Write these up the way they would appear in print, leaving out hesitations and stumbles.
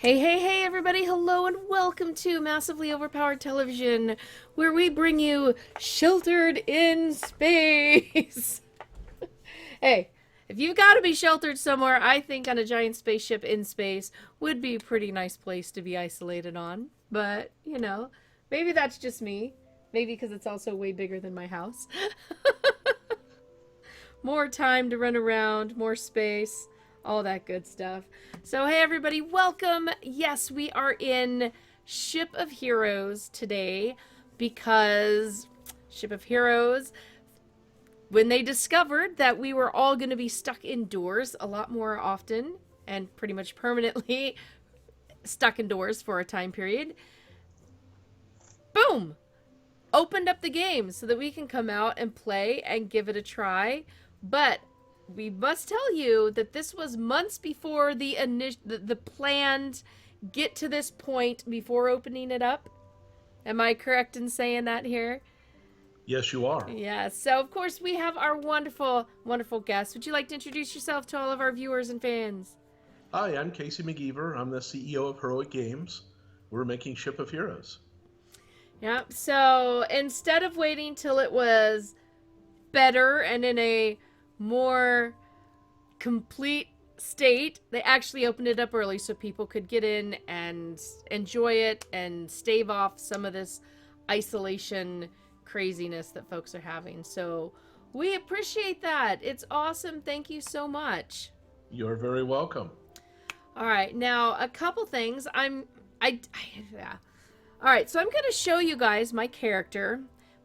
Hey, hey, hey, everybody. Hello and welcome to Massively Overpowered Television, where we bring you Sheltered in Space. Hey, if you've got to be sheltered somewhere, I think on a giant spaceship in space would be a pretty nice place to be isolated on. But, maybe that's just me. Maybe because it's also way bigger than my house. More time to run around, more space, all that good stuff. So, hey everybody, welcome. Yes, we are in Ship of Heroes today because Ship of Heroes, when they discovered that we were all going to be stuck indoors a lot more often and pretty much permanently stuck indoors for a time period, boom! Opened up the game so that we can come out and play and give it a try. But we must tell you that this was months before the planned get to this point before opening it up. Am I correct in saying that here? Yes, you are. Yeah, so of course we have our wonderful, wonderful guest. Would you like to introduce yourself to all of our viewers and fans? Hi, I'm Casey McGeever. I'm the CEO of Heroic Games. We're making Ship of Heroes. Yep, so instead of waiting till it was better and in a more complete state, they actually opened it up early so people could get in and enjoy it and stave off some of this isolation craziness that folks are having. So we appreciate that. It's awesome. Thank you so much. You're very welcome. All right, now a couple things. Yeah. All right, so I'm going to show you guys my character,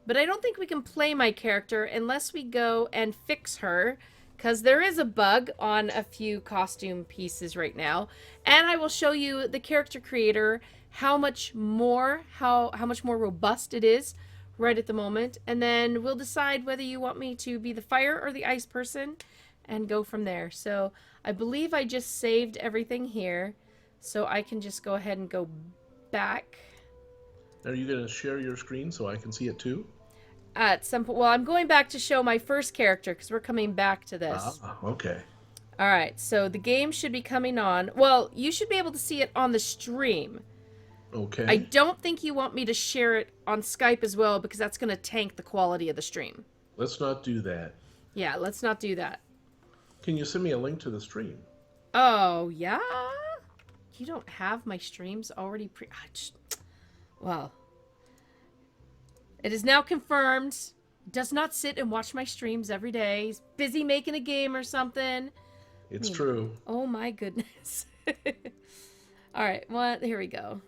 but I don't think we can play my character unless we go and fix her, because there is a bug on a few costume pieces right now. And I will show you the character creator, how much more robust it is right at the moment. And then we'll decide whether you want me to be the fire or the ice person and go from there. So I believe I just saved everything here, so I can just go ahead and go back. Are you going to share your screen so I can see it too? At some point, well, I'm going back to show my first character because we're coming back to this. Okay. All right, so the game should be coming on. Well, you should be able to see it on the stream. Okay. I don't think you want me to share it on Skype as well because that's going to tank the quality of the stream. Let's not do that. Yeah, let's not do that. Can you send me a link to the stream? Oh, yeah? You don't have my streams already Well, it is now confirmed. Does not sit and watch my streams every day. He's busy making a game or something. It's true. Oh my goodness. All right, here we go.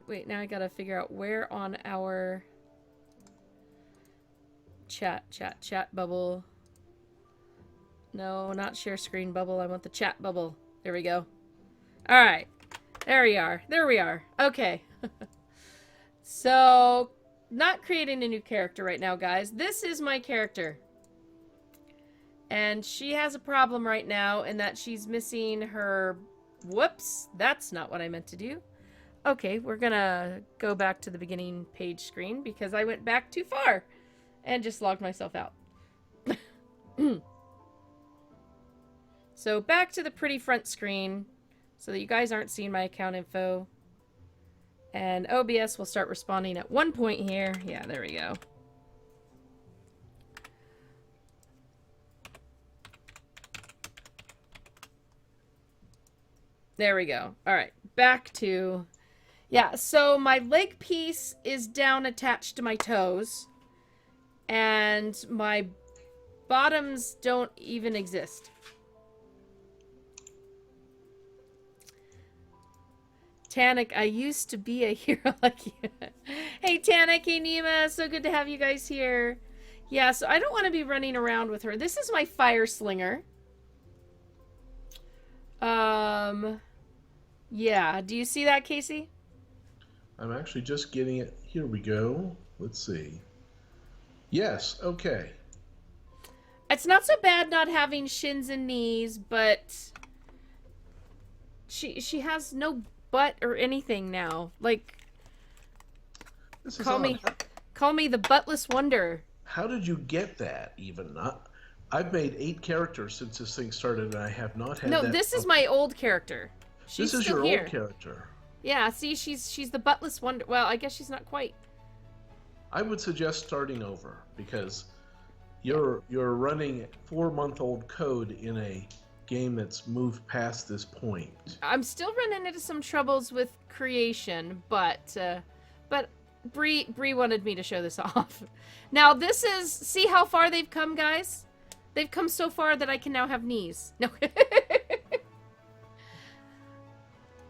Wait, now I gotta figure out where on our chat bubble. No, not share screen bubble. I want the chat bubble. There we go. All right. There we are. There we are. Okay. So, not creating a new character right now, guys. This is my character. And she has a problem right now in that she's missing her... Whoops. That's not what I meant to do. Okay, we're gonna go back to the beginning page screen because I went back too far and just logged myself out. So, back to the pretty front screen so that you guys aren't seeing my account info. And OBS will start responding at one point here. Yeah, there we go. There we go. All right, back to... Yeah, so my leg piece is down attached to my toes. And my bottoms don't even exist. Tanik, I used to be a hero like you. Hey, Tanik, hey, Nima. So good to have you guys here. Yeah, so I don't want to be running around with her. This is my fire slinger. Yeah. Do you see that, Casey? I'm actually just getting it. Here we go. Let's see. Yes, okay. It's not so bad not having shins and knees, but she has no butt or anything now. Like, This is call me the buttless wonder. How did you get that even? I've made 8 characters since this thing started, and I have not had No, that. this is my old character. She's This is still your here. old character. Yeah, see, she's the buttless wonder. Well, I guess she's not quite. I would suggest starting over because you're running 4-month-old code in a game that's moved past this point. I'm still running into some troubles with creation, but Bree wanted me to show this off. Now this is, see how far they've come, guys? They've come so far that I can now have knees. No.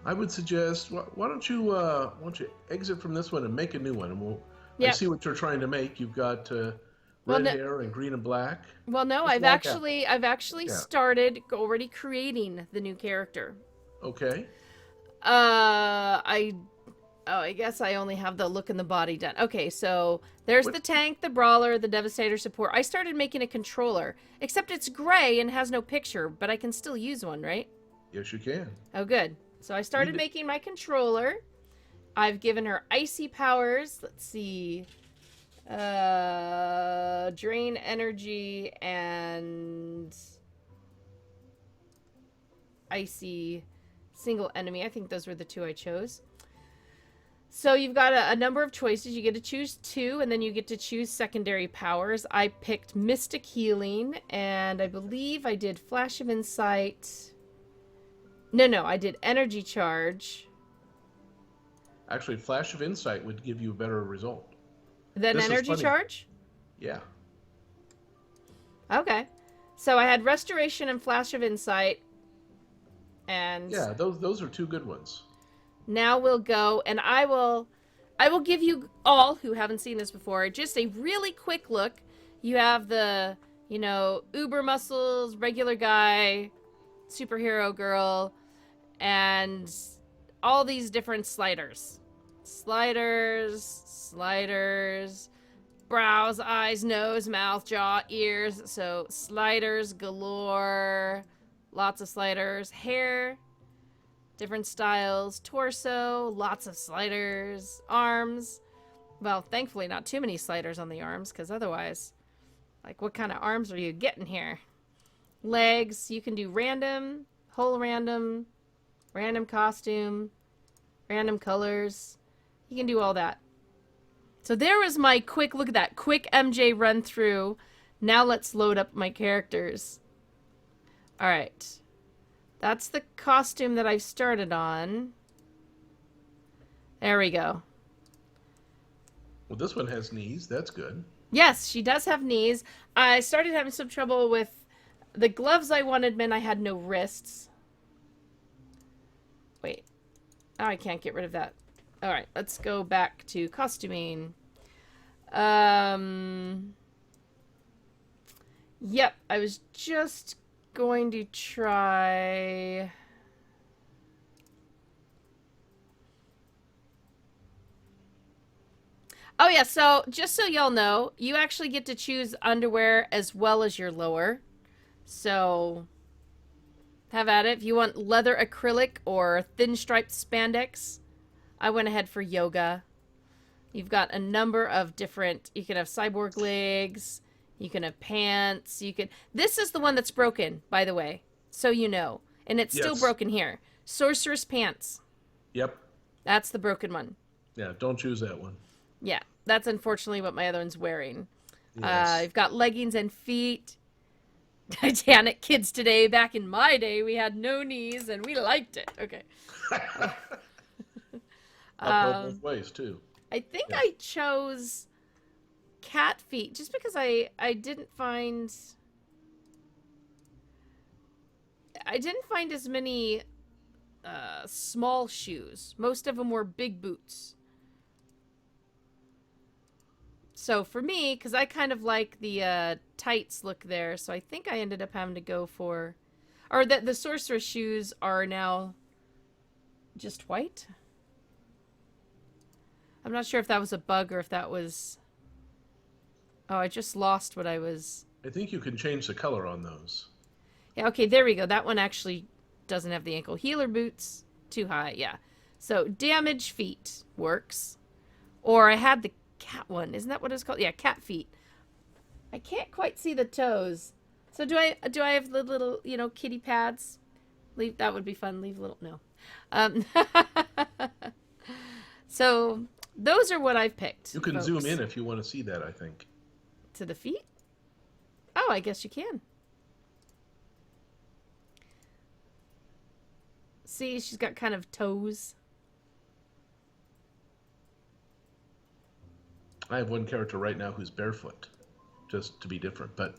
I would suggest why don't you exit from this one and make a new one, and we'll Yep. I see what you're trying to make. You've got red hair and green and black. Well, no, Just I've like actually started already creating the new character. Okay. I guess I only have the look and the body done. Okay, so there's the tank, the brawler, the Devastator support. I started making a controller, except it's gray and has no picture, but I can still use one, right? Yes, you can. Oh, good. So I started making my controller. I've given her icy powers. Let's see. Drain energy and icy single enemy. I think those were the 2 I chose. So you've got a number of choices. You get to choose 2, and then you get to choose secondary powers. I picked Mystic Healing, and I believe I did Flash of Insight. No, I did Energy Charge. Actually, Flash of Insight would give you a better result. Then Energy Charge? Yeah. Okay. So I had Restoration and Flash of Insight. And yeah, those are 2 good ones. Now we'll go, and I will give you all who haven't seen this before just a really quick look. You have the, uber muscles, regular guy, superhero girl, and all these different sliders. Sliders, brows, eyes, nose, mouth, jaw, ears. So sliders galore, lots of sliders. Hair, different styles. Torso, lots of sliders. Arms, well, thankfully not too many sliders on the arms, because otherwise, like, what kind of arms are you getting here? Legs, you can do random, whole random costume, random colors. You can do all that. So there was my quick look at that. Quick MJ run through. Now let's load up my characters. Alright. That's the costume that I've started on. There we go. Well, this one has knees. That's good. Yes, she does have knees. I started having some trouble with the gloves I wanted meant I had no wrists. Wait. Oh, I can't get rid of that. Alright, let's go back to costuming. Yep, I was just going to try... Oh yeah, so just so y'all know, you actually get to choose underwear as well as your lower. So, have at it. If you want leather acrylic or thin striped spandex, I went ahead for yoga. You've got a number of different, you can have cyborg legs, you can have pants, you can... This is the one that's broken, by the way, so you know. And it's still broken here. Sorceress pants. Yep. That's the broken one. Yeah, don't choose that one. Yeah, that's unfortunately what my other one's wearing. Yes. You've got leggings and feet. Titanic kids today. Back in my day, we had no knees, and we liked it. Okay. I'll go both ways, too. I think I chose cat feet just because I didn't find... I didn't find as many small shoes. Most of them were big boots. So for me, because I kind of like the tights look there, so I think I ended up having to go for... Or the sorceress shoes are now just white. I'm not sure if that was a bug or if that was... Oh, I just lost what I was... I think you can change the color on those. Yeah, okay, there we go. That one actually doesn't have the ankle. Healer boots, too high, yeah. So, damage feet works. Or I had the cat one. Isn't that what it's called? Yeah, cat feet. I can't quite see the toes. So do I have the little, kitty pads? Leave that would be fun. Leave a little no. Um, so those are what I've picked. You can folks. zoom in if you want to see that, I think. To the feet? Oh, I guess you can. See, she's got kind of toes. I have one character right now who's barefoot, just to be different, but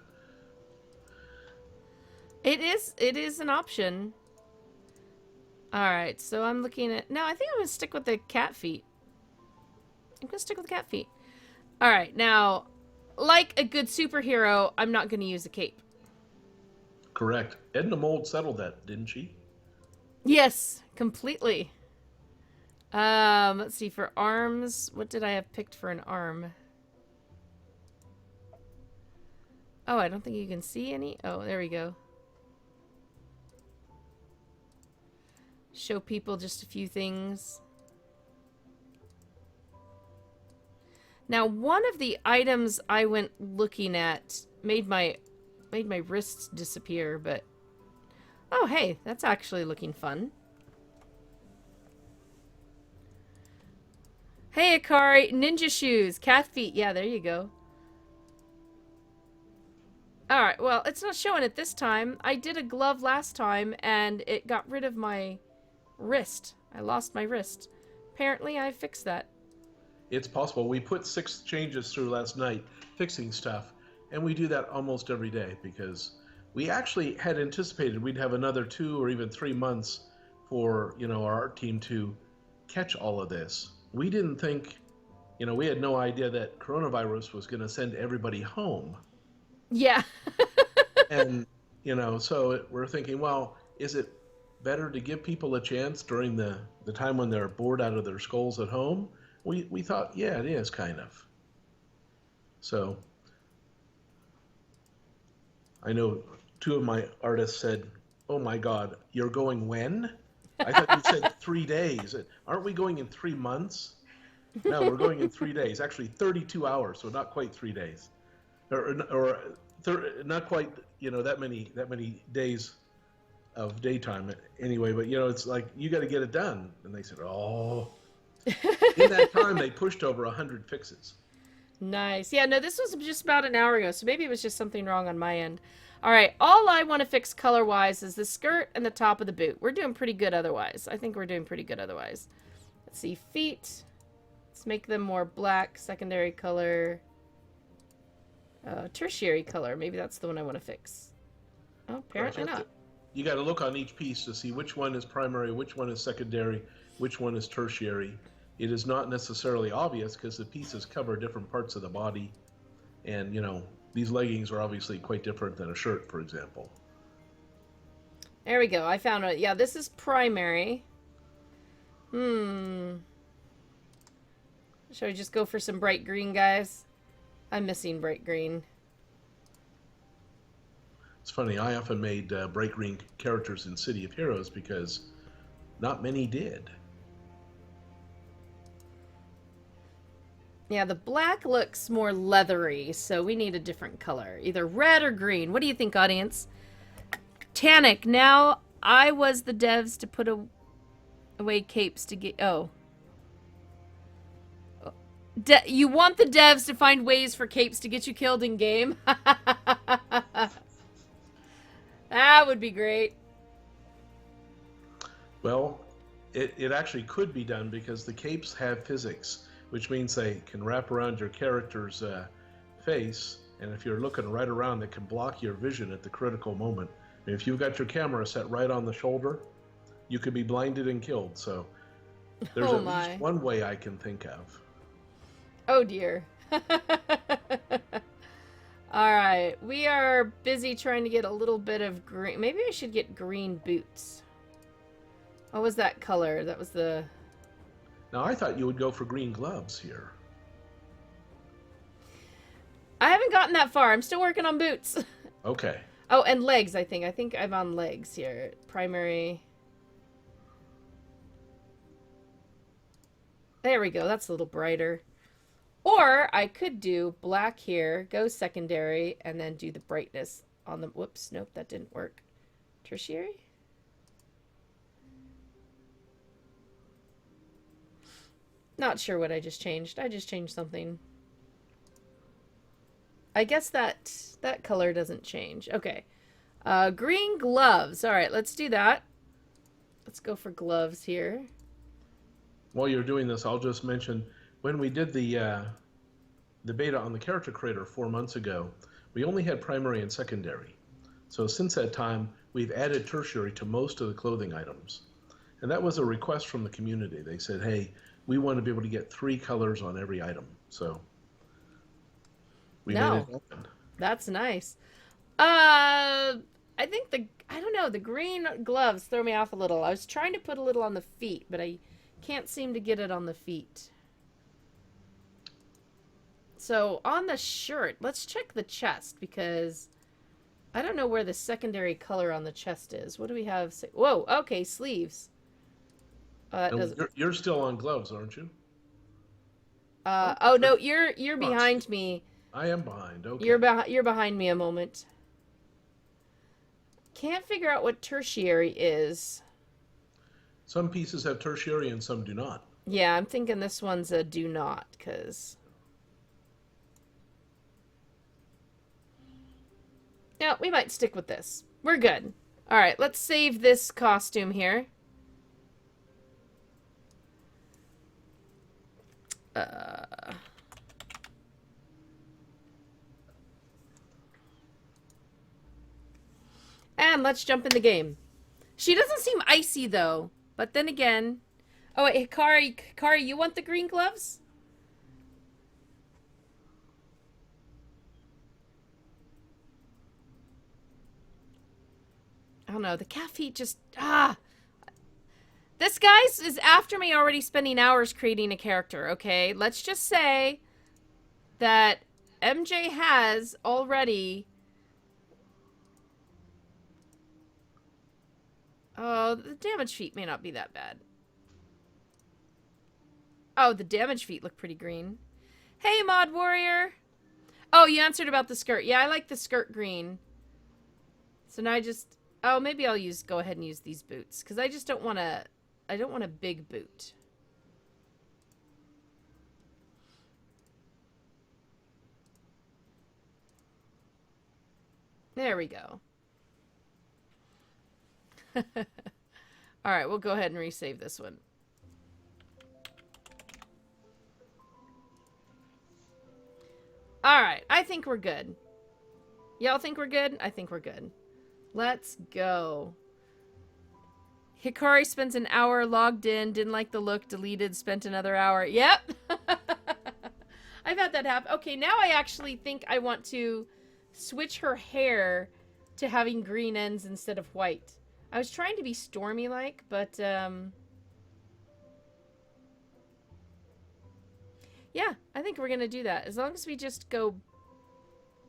it is an option. All right, so I'm looking at... No, I think I'm going to stick with the cat feet. I'm going to stick with the cat feet. All right, now, like a good superhero, I'm not going to use a cape. correct. Edna Mold settled that, didn't she? Yes, completely. Let's see, for arms, what did I have picked for an arm? Oh, I don't think you can see any. Oh, there we go. Show people just a few things. Now, one of the items I went looking at made my wrists disappear, but oh, hey, that's actually looking fun. Hey, Akari, ninja shoes, cat feet. Yeah, there you go. All right, well, it's not showing it this time. I did a glove last time, and it got rid of my wrist. I lost my wrist. Apparently, I fixed that. It's possible. We put 6 changes through last night, fixing stuff, and we do that almost every day because we actually had anticipated we'd have another 2 or even 3 months for, our art team to catch all of this. We didn't think, we had no idea that coronavirus was going to send everybody home. Yeah. And, so we're thinking, well, is it better to give people a chance during the time when they're bored out of their skulls at home? We thought, yeah, it is kind of. So I know 2 of my artists said, oh my God, you're going when? I thought you said 3 days. Aren't we going in 3 months? No, we're going in 3 days. Actually, 32 hours, so not quite 3 days. Not quite, that many days of daytime anyway. But, it's like, you got to get it done. And they said, oh. In that time, they pushed over 100 fixes. Nice. Yeah, no, this was just about an hour ago, so maybe it was just something wrong on my end. All right, all I want to fix color-wise is the skirt and the top of the boot. We're doing pretty good otherwise. I think we're doing pretty good otherwise. Let's see, feet. Let's make them more black, secondary color. Tertiary color. Maybe that's the one I want to fix. Oh, apparently not. You got to look on each piece to see which one is primary, which one is secondary, which one is tertiary. It is not necessarily obvious because the pieces cover different parts of the body. And, these leggings are obviously quite different than a shirt, for example. There we go. I found it. Yeah, this is primary. Should we just go for some bright green, guys? I'm missing bright green. It's funny, I often made bright green characters in City of Heroes because not many did. Yeah, the black looks more leathery, so we need a different color. Either red or green. What do you think, audience? Tannic, now I was the devs to put away capes to get... Oh. You want the devs to find ways for capes to get you killed in game? That would be great. Well, it actually could be done because the capes have physics, which means they can wrap around your character's face, and if you're looking right around, they can block your vision at the critical moment. And if you've got your camera set right on the shoulder, you could be blinded and killed. So there's at least one way I can think of. Oh dear. Alright, we are busy trying to get a little bit of green. Maybe I should get green boots. What was that color? That was the... Now, I thought you would go for green gloves here. I haven't gotten that far. I'm still working on boots. Okay. Oh, and legs, I think. I think I'm on legs here. Primary. There we go. That's a little brighter. Or I could do black here, go secondary, and then do the brightness on the... Whoops, nope, that didn't work. Tertiary? Not sure what I just changed. I just changed something. I guess that color doesn't change. Okay. Green gloves. All right, let's do that. Let's go for gloves here. While you're doing this, I'll just mention when we did the beta on the character creator 4 months ago, we only had primary and secondary. So since that time, we've added tertiary to most of the clothing items. And that was a request from the community. They said, hey, we want to be able to get 3 colors on every item. So we made it happen. That's nice. I think I don't know, the green gloves throw me off a little. I was trying to put a little on the feet, but I can't seem to get it on the feet. So on the shirt, let's check the chest because I don't know where the secondary color on the chest is. What do we have? Whoa, okay, sleeves. You're still on gloves, aren't you? Oh no, you're behind me. I am behind. Okay. You're behind me a moment. Can't figure out what tertiary is. Some pieces have tertiary and some do not. Yeah, I'm thinking this one's a do not, because... No, we might stick with this. We're good. Alright, let's save this costume here. And let's jump in the game. She doesn't seem icy, though. But then again... Oh, wait, Hikari, you want the green gloves? I don't know. The calf feet just... This, guys, is after me already spending hours creating a character, okay? Let's just say that MJ has already... Oh, the damage feet may not be that bad. Oh, the damage feet look pretty green. Hey, Mod Warrior! Oh, you answered about the skirt. Yeah, I like the skirt green. So now I just... Oh, maybe I'll go ahead and use these boots. Because I just don't want to... I don't want a big boot. There we go. Alright, we'll go ahead and resave this one. Alright, I think we're good. Y'all think we're good? I think we're good. Let's go. Hikari spends an hour logged in, didn't like the look, deleted, spent another hour. Yep. I've had that happen. Okay, now I actually think I want to switch her hair to having green ends instead of white. I was trying to be Stormy-like, but, yeah, I think we're going to do that. As long as we just go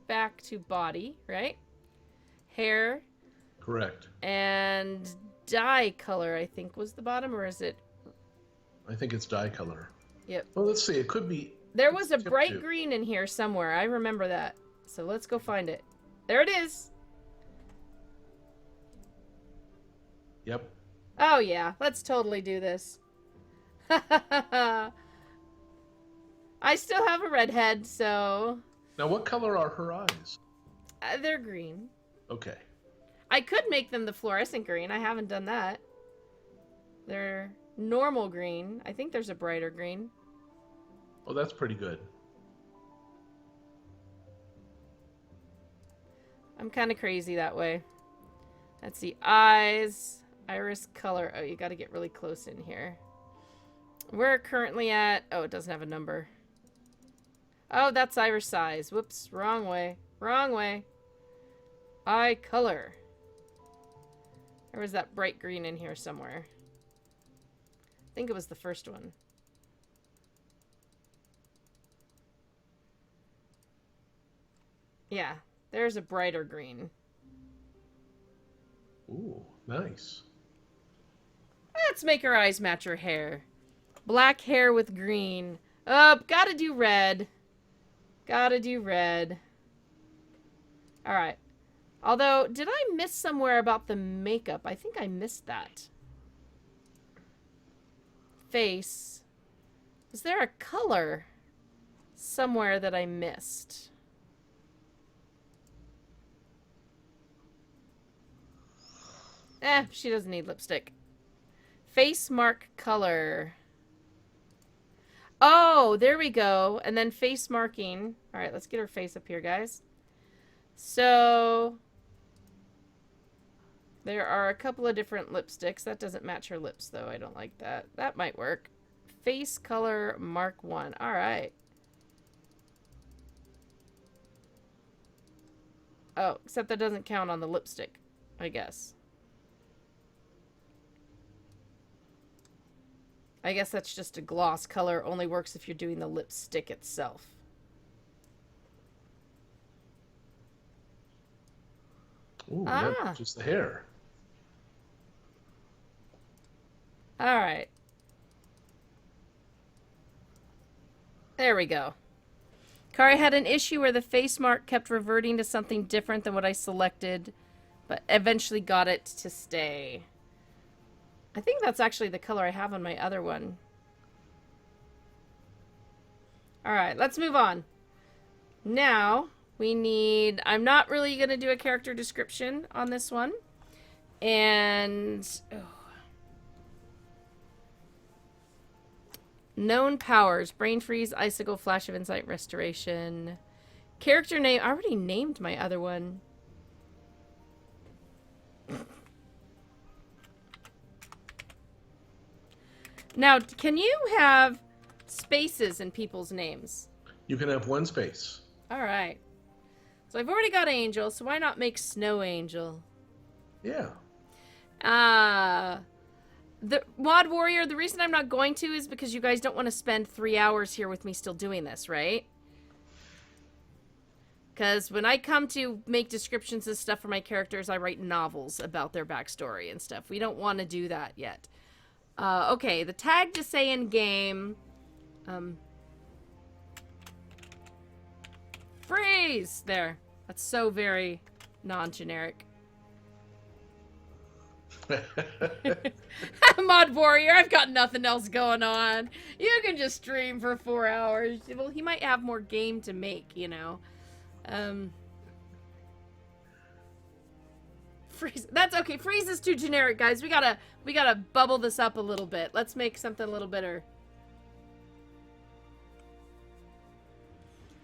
back to body, right? Hair. Correct. And dye color, I think, was the bottom, or is it? I think it's dye color. Yep. Well, let's see. It could be... There was a bright green in here somewhere. I remember that. So let's go find it. There it is. Yep. Oh, yeah. Let's totally do this. I still have a redhead, so... Now, what color are her eyes? They're green. Okay. I could make them the fluorescent green. I haven't done that. They're normal green. I think there's a brighter green. Oh, that's pretty good. I'm kind of crazy that way. Let's see. Eyes. Iris color. Oh, you got to get really close in here. We're currently at... Oh, it doesn't have a number. Oh, that's iris size. Whoops. Wrong way. Wrong way. Eye color. There was that bright green in here somewhere. I think it was the first one. Yeah. There's a brighter green. Ooh, nice. Let's make her eyes match her hair. Black hair with green. Gotta do red. Gotta do red. Alright. Although, did I miss somewhere about the makeup? I think I missed that. Face. Is there a color somewhere that I missed? She doesn't need lipstick. Face mark color. Oh, there we go. And then face marking. All right, let's get her face up here, guys. So there are a couple of different lipsticks. That doesn't match her lips, though. I don't like that. That might work. Face color mark 1. All right. Oh, except that doesn't count on the lipstick, I guess. I guess that's just a gloss color. Only works if you're doing the lipstick itself. Ooh, that's just the hair. All right. There we go. Kari had an issue where the face mark kept reverting to something different than what I selected, but eventually got it to stay. I think that's actually the color I have on my other one. All right, let's move on. Now, we need... I'm not really going to do a character description on this one. And... known powers. Brain freeze, icicle, flash of insight, restoration. Character name. I already named my other one. Now, can you have spaces in people's names? You can have one space. All right. So I've already got Angel, so why not make Snow Angel? Yeah. The Mod Warrior, the reason I'm not going to is because you guys don't want to spend 3 hours here with me still doing this, right? Because when I come to make descriptions and stuff for my characters, I write novels about their backstory and stuff. We don't want to do that yet. Okay, the tag to say in game. Freeze! There. That's so very non-generic. Mod Warrior, I've got nothing else going on. You can just stream for 4 hours. Well, he might have more game to make, you know. Freeze. That's okay. Freeze is too generic, guys. We gotta bubble this up a little bit. Let's make something a little better.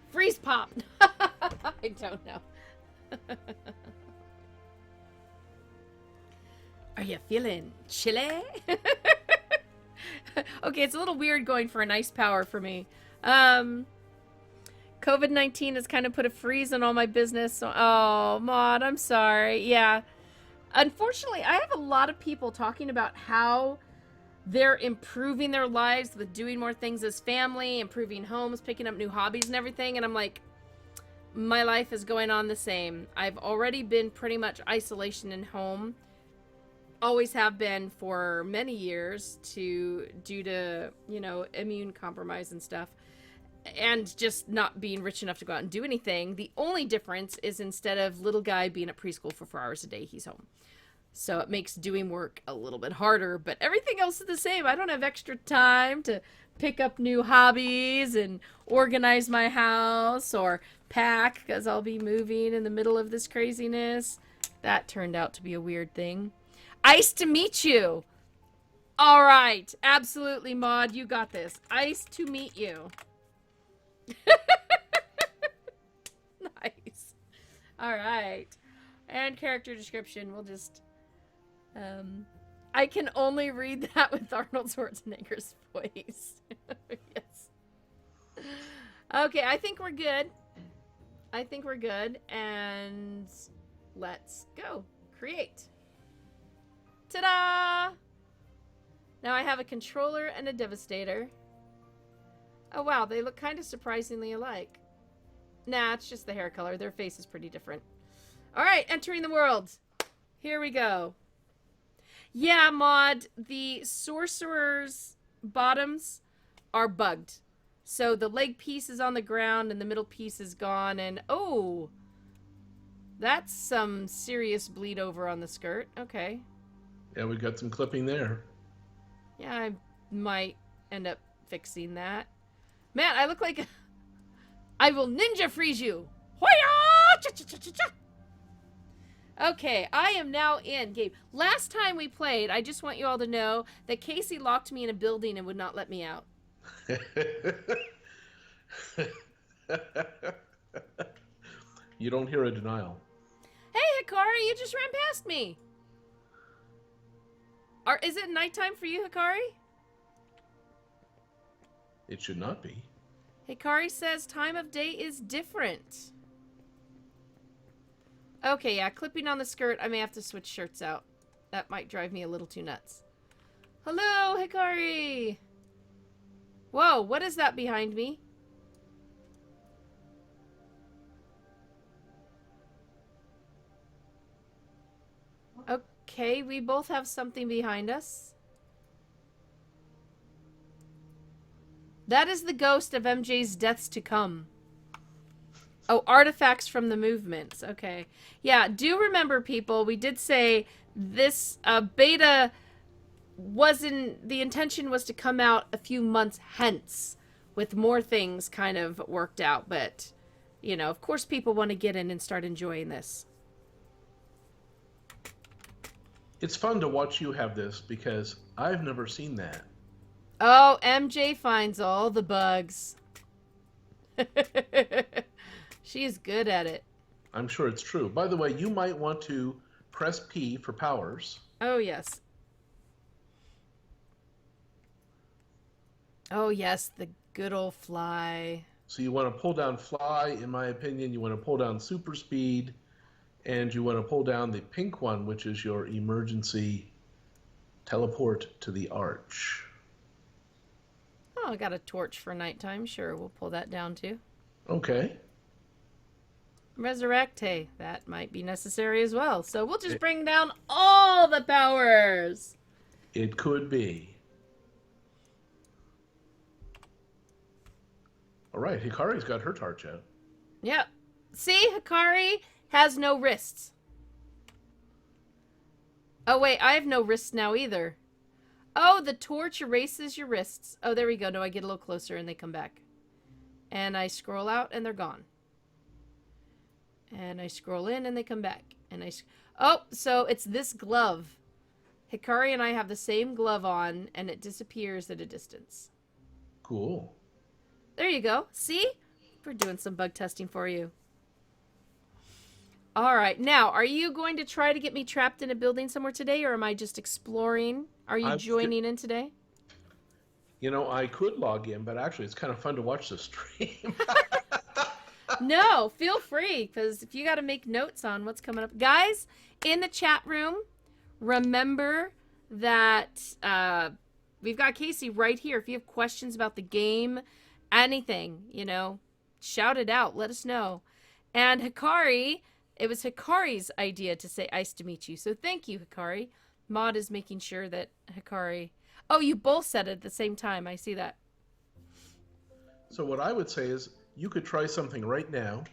Freeze pop. I don't know. Are you feeling chilly? Okay, it's a little weird going for a nice power for me. COVID-19 has kind of put a freeze on all my business. So, oh, Maud, I'm sorry. Yeah. Unfortunately, I have a lot of people talking about how they're improving their lives with doing more things as family, improving homes, picking up new hobbies and everything. And I'm like, my life is going on the same. I've already been pretty much isolation in home. Always have been for many years due to, you know, immune compromise and stuff. And just not being rich enough to go out and do anything. The only difference is instead of little guy being at preschool for 4 hours a day, he's home. So it makes doing work a little bit harder, but everything else is the same. I don't have extra time to pick up new hobbies and organize my house or pack because I'll be moving in the middle of this craziness. That turned out to be a weird thing. Ice to meet you. All right. Absolutely, Maud. You got this. Ice to meet you. Nice. All right. And character description. We'll just... I can only read that with Arnold Schwarzenegger's voice. Yes. Okay, I think we're good. I think we're good. And let's go. Create. Ta-da! Now I have a controller and a Devastator. Oh, wow. They look kind of surprisingly alike. Nah, it's just the hair color. Their face is pretty different. All right, entering the world. Here we go. Yeah, Maud, the sorcerer's bottoms are bugged. So the leg piece is on the ground and the middle piece is gone. And, oh, That's some serious bleed over on the skirt. Okay. Yeah, we got some clipping there. Yeah, I might end up fixing that. Man, I look like... I will ninja freeze you! Hoya! Cha-cha-cha-cha-cha! Okay, I am now in game. Last time we played, I just want you all to know that Casey locked me in a building and would not let me out. You don't hear a denial. Hey, Hikari, you just ran past me. Is it nighttime for you, Hikari? It should not be. Hikari says time of day is different. Okay, yeah, clipping on the skirt. I may have to switch shirts out. That might drive me a little too nuts. Hello, Hikari! Whoa, what is that behind me? Okay, we both have something behind us. That is the ghost of MJ's deaths to come. Oh, artifacts from the movements. Okay. Yeah, do remember, people, we did say this beta wasn't... The intention was to come out a few months hence with more things kind of worked out. But, you know, of course people want to get in and start enjoying this. It's fun to watch you have this because I've never seen that. Oh, MJ finds all the bugs. She's good at it. I'm sure it's true. By the way, you might want to press P for powers. Oh, yes. Oh, yes, the good old fly. So you want to pull down fly, in my opinion. You want to pull down super speed. And you want to pull down the pink one, which is your emergency teleport to the arch. Oh, I got a torch for nighttime. Sure, we'll pull that down too. Okay. Resurrect, hey, that might be necessary as well. So we'll just bring down all the powers. It could be. All right, Hikari's got her torch out. Yep. See, Hikari has no wrists. Oh, wait, I have no wrists now either. Oh, the torch erases your wrists. Oh, there we go. No, I get a little closer and they come back. And I scroll out and they're gone. And I scroll in and they come back. And oh, so it's this glove. Hikari and I have the same glove on and it disappears at a distance. Cool. There you go. See? We're doing some bug testing for you. All right. Now, are you going to try to get me trapped in a building somewhere today, or am I just exploring? Are you joining in today? You know, I could log in, but actually it's kind of fun to watch the stream. No, feel free, because if you got to make notes on what's coming up. Guys, in the chat room, remember that we've got Casey right here. If you have questions about the game, anything, you know, shout it out. Let us know. And Hikari... It was Hikari's idea to say "Ice to meet you," so thank you, Hikari. Maud is making sure that Hikari... Oh, you both said it at the same time. I see that. So what I would say is you could try something right now.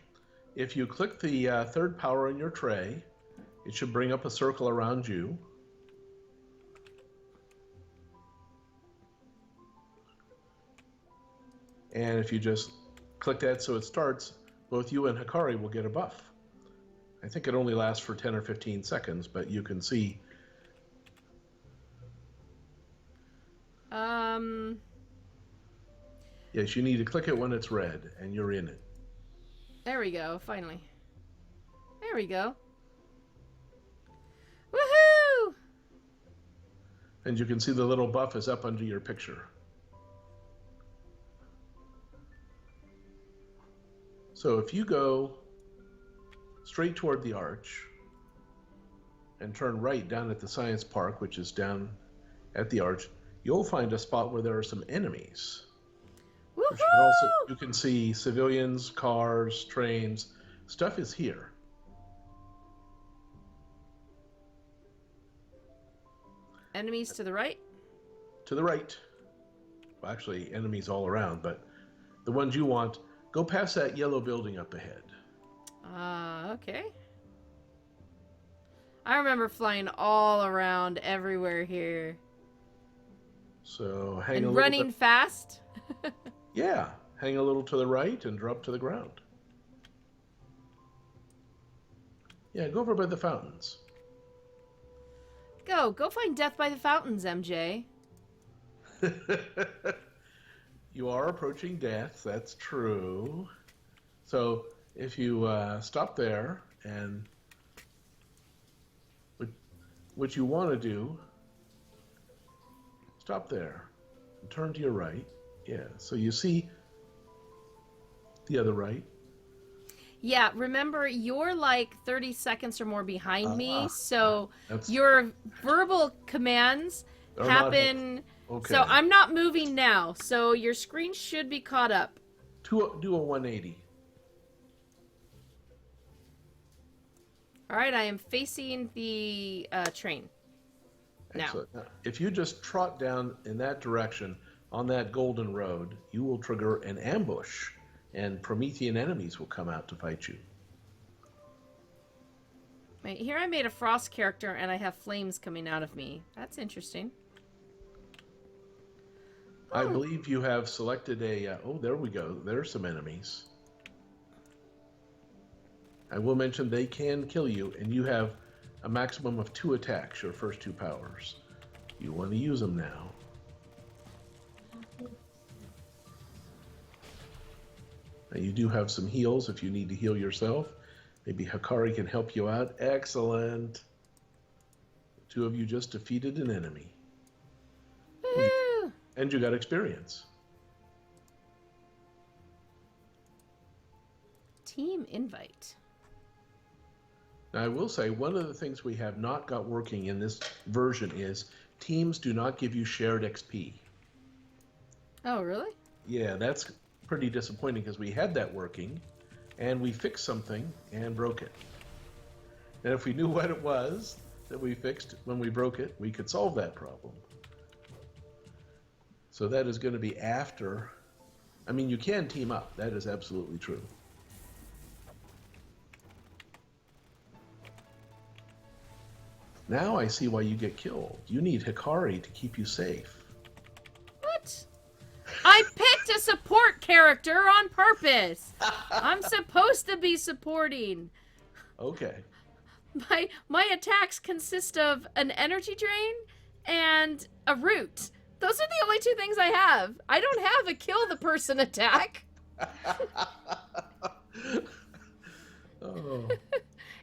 If you click the third power on your tray, it should bring up a circle around you. And if you just click that so it starts, both you and Hikari will get a buff. I think it only lasts for 10 or 15 seconds, but you can see. Yes, you need to click it when it's red, and you're in it. There we go, finally. There we go. Woohoo! And you can see the little buff is up under your picture. So if you go straight toward the arch and turn right down at the science park, which is down at the arch, you'll find a spot where there are some enemies. You can see civilians, cars, trains. Stuff is here. Enemies to the right? To the right. Well, actually, enemies all around, but the ones you want, go past that yellow building up ahead. Okay. I remember flying all around everywhere here. So hang a And little running bit. fast. Yeah, hang a little to the right and drop to the ground. Yeah, go over by the fountains. Go find death by the fountains, MJ. You are approaching death, that's true. So if you stop there and what you want to do, stop there and turn to your right. Yeah, so you see the other right. Yeah, remember, you're like 30 seconds or more behind me, so That's your verbal commands are not happen. okay. So I'm not moving now, so your screen should be caught up. Do a 180. All right, I am facing the train now. Excellent. Now, if you just trot down in that direction on that golden road, you will trigger an ambush, and Promethean enemies will come out to fight you. Wait, here I made a frost character and I have flames coming out of me. That's interesting. I believe you have selected a... oh, there we go. There's some enemies. I will mention they can kill you, and you have a maximum of 2 attacks, your first 2 powers. You want to use them now. Now you do have some heals if you need to heal yourself. Maybe Hikari can help you out. Excellent. The 2 of you just defeated an enemy. Woo! And you got experience. Team invite. Now, I will say one of the things we have not got working in this version is teams do not give you shared XP. Oh, really? Yeah, that's pretty disappointing because we had that working and we fixed something and broke it. And if we knew what it was that we fixed when we broke it, we could solve that problem. So that is going to be after. I mean, you can team up. That is absolutely true. Now I see why you get killed. You need Hikari to keep you safe. What? I picked a support character on purpose. I'm supposed to be supporting. Okay. My attacks consist of an energy drain and a root. Those are the only 2 things I have. I don't have a kill the person attack. Oh.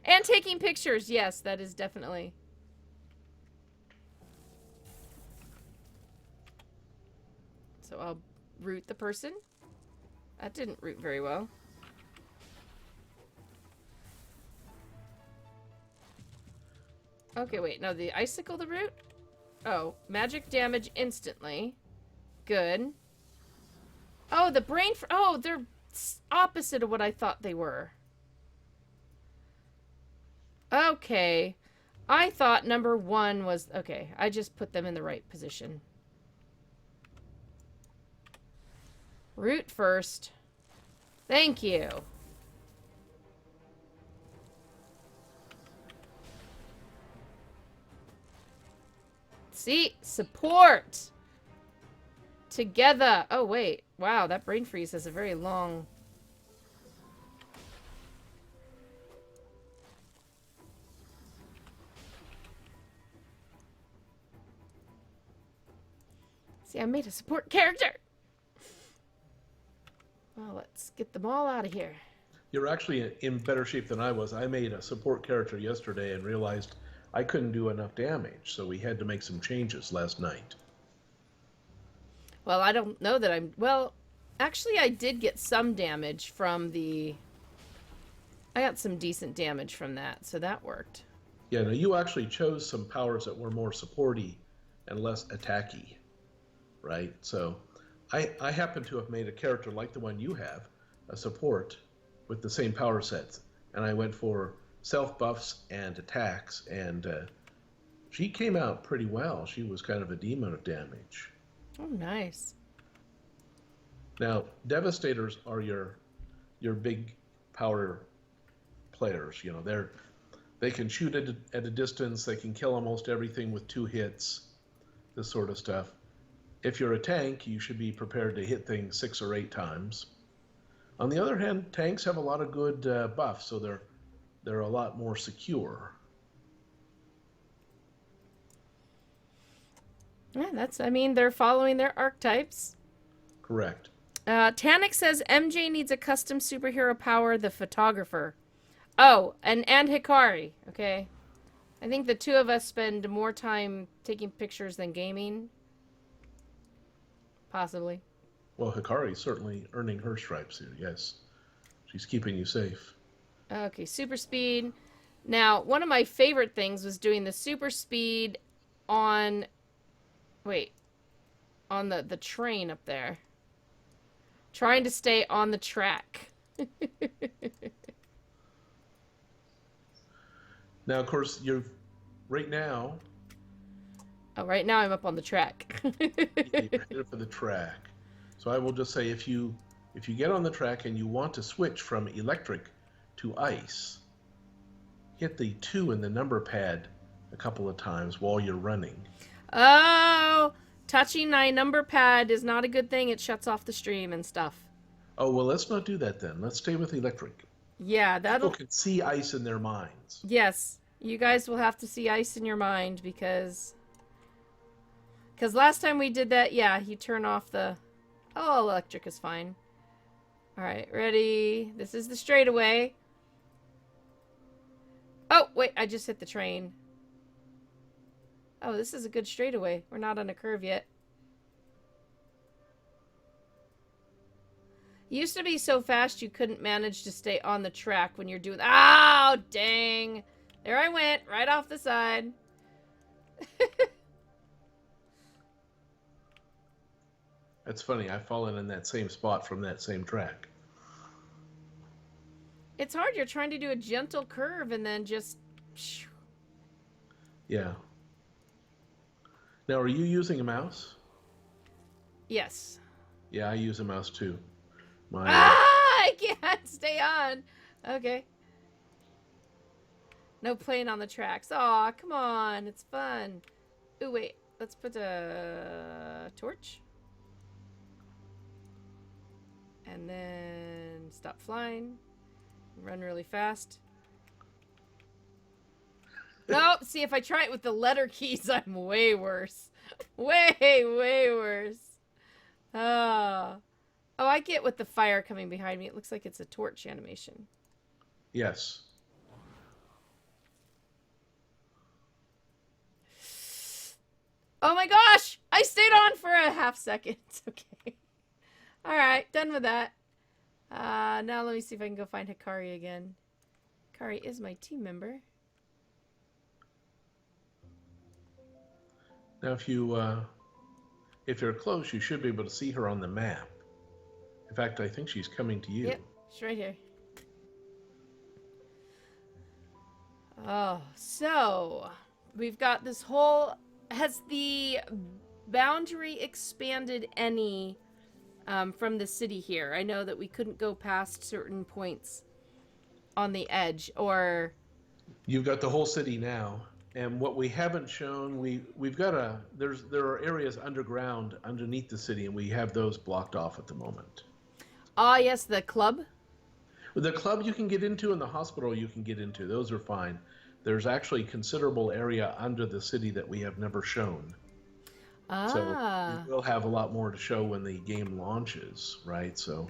And taking pictures. Yes, that is definitely. So I'll root the person. That didn't root very well. Okay, wait. No, the icicle the root? Oh, magic damage instantly. Good. Oh, the brain... oh, they're opposite of what I thought they were. Okay. I thought number 1 was... okay, I just put them in the right position. Root first. Thank you. See? Support! Together. Oh, wait. Wow, that brain freeze has a very long... See, I made a support character! Well, let's get them all out of here. You're actually in better shape than I was. I made a support character yesterday and realized I couldn't do enough damage, so we had to make some changes last night. Well, I don't know that I'm... well, actually, I did get some damage from the... I got some decent damage from that, so that worked. Yeah, no, you actually chose some powers that were more supporty and less attacky, right? So I happen to have made a character like the one you have, a support, with the same power sets. And I went for self-buffs and attacks, and she came out pretty well. She was kind of a demon of damage. Oh, nice. Now, Devastators are your big power players. You know, They can shoot at a distance. They can kill almost everything with 2 hits, this sort of stuff. If you're a tank, you should be prepared to hit things 6 or 8 times. On the other hand, tanks have a lot of good buffs, so they're a lot more secure. Yeah, I mean, they're following their archetypes. Correct. Tannic says MJ needs a custom superhero power, the photographer. Oh, and Hikari, okay? I think the two of us spend more time taking pictures than gaming. Possibly. Well, Hikari's certainly earning her stripes here, yes. She's keeping you safe. Okay, super speed. Now, one of my favorite things was doing the super speed on... Wait. On the train up there. Trying to stay on the track. Now, of course, you're... Right now... Oh, right now I'm up on the track. You're headed for the track. So I will just say, if you get on the track and you want to switch from electric to ice, hit the 2 in the number pad a couple of times while you're running. Oh, touching my number pad is not a good thing. It shuts off the stream and stuff. Oh, well, let's not do that then. Let's stay with electric. Yeah, that'll... People can see ice in their minds. Yes, you guys will have to see ice in your mind because last time we did that, yeah, you turn off the... Oh, electric is fine. All right, ready? This is the straightaway. Oh, wait, I just hit the train. Oh, this is a good straightaway. We're not on a curve yet. Used to be so fast you couldn't manage to stay on the track when you're doing... Oh, dang. There I went, right off the side. That's funny. I've fallen in that same spot from that same track. It's hard. You're trying to do a gentle curve and then just... Yeah. Now, are you using a mouse? Yes. Yeah, I use a mouse too. I can't stay on. Okay. No playing on the tracks. Aw, come on. It's fun. Ooh, wait. Let's put a torch. And then stop flying. Run really fast. Nope. See, if I try it with the letter keys, I'm way worse. Way, way worse. Oh, I get with the fire coming behind me. It looks like it's a torch animation. Yes. Oh my gosh! I stayed on for a half second. Okay. Alright, done with that. Now let me see if I can go find Hikari again. Hikari is my team member. Now, if you're close, you should be able to see her on the map. In fact, I think she's coming to you. Yep, she's right here. Oh, so we've got this whole... Has the boundary expanded any from the city here? I know that we couldn't go past certain points on the edge, or... You've got the whole city now. And what we haven't shown, we've got there are areas underground underneath the city, and we have those blocked off at the moment. Ah, yes, the club. The club you can get into, and the hospital you can get into. Those are fine. There's actually considerable area under the city that we have never shown. Ah. So we'll have a lot more to show when the game launches, right? So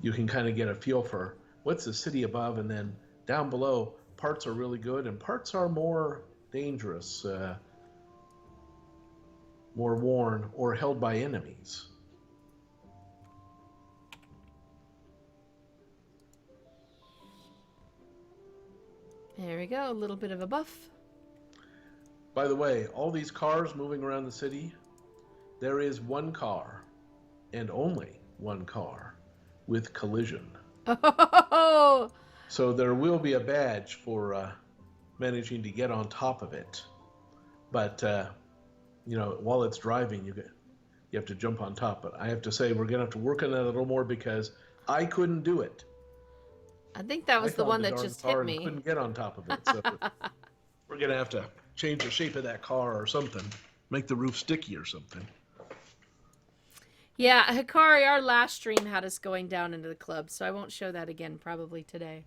you can kind of get a feel for what's the city above, and then down below, parts are really good and parts are more dangerous, more worn, or held by enemies. There we go, a little bit of a buff. By the way, all these cars moving around the city, there is one car, and only one car, with collision. Oh! So there will be a badge for managing to get on top of it. But, while it's driving, you have to jump on top. But I have to say, we're going to have to work on that a little more because I couldn't do it. I think that I was the found one the that darn just car hit and me. couldn't get on top of it. So we're gonna have to change the shape of that car or something. Make the roof sticky or something. Yeah, Hikari, our last stream had us going down into the club, so I won't show that again probably today.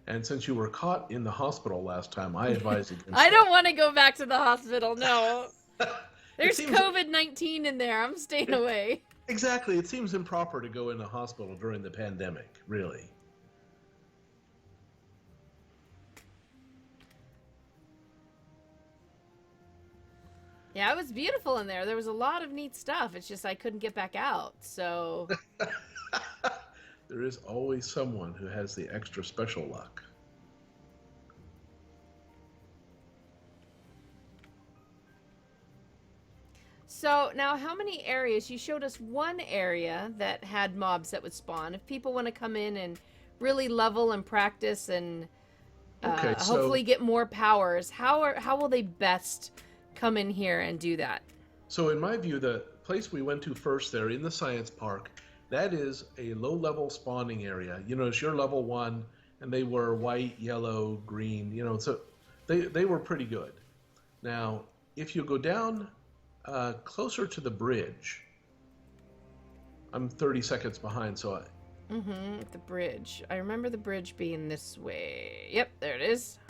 And since you were caught in the hospital last time, I advise against I that. don't want to go back to the hospital, no. It There's seems COVID-19 in there. I'm staying away. exactly. It seems improper to go in the hospital during the pandemic, really. Yeah, it was beautiful in there. There was a lot of neat stuff. It's just I couldn't get back out, so... There is always someone who has the extra special luck. So, now how many areas? You showed us one area that had mobs that would spawn. If people want to come in and really level and practice and Okay, hopefully get more powers, how will they best come in here and do that? so in my view, the place we went to first there in the science park, that is a low-level spawning area. You know, it's your level 1, and they were white, yellow, green. You know, so they were pretty good. Now, if you go down closer to the bridge, I'm 30 seconds behind, so The bridge. I remember the bridge being this way. Yep, there it is.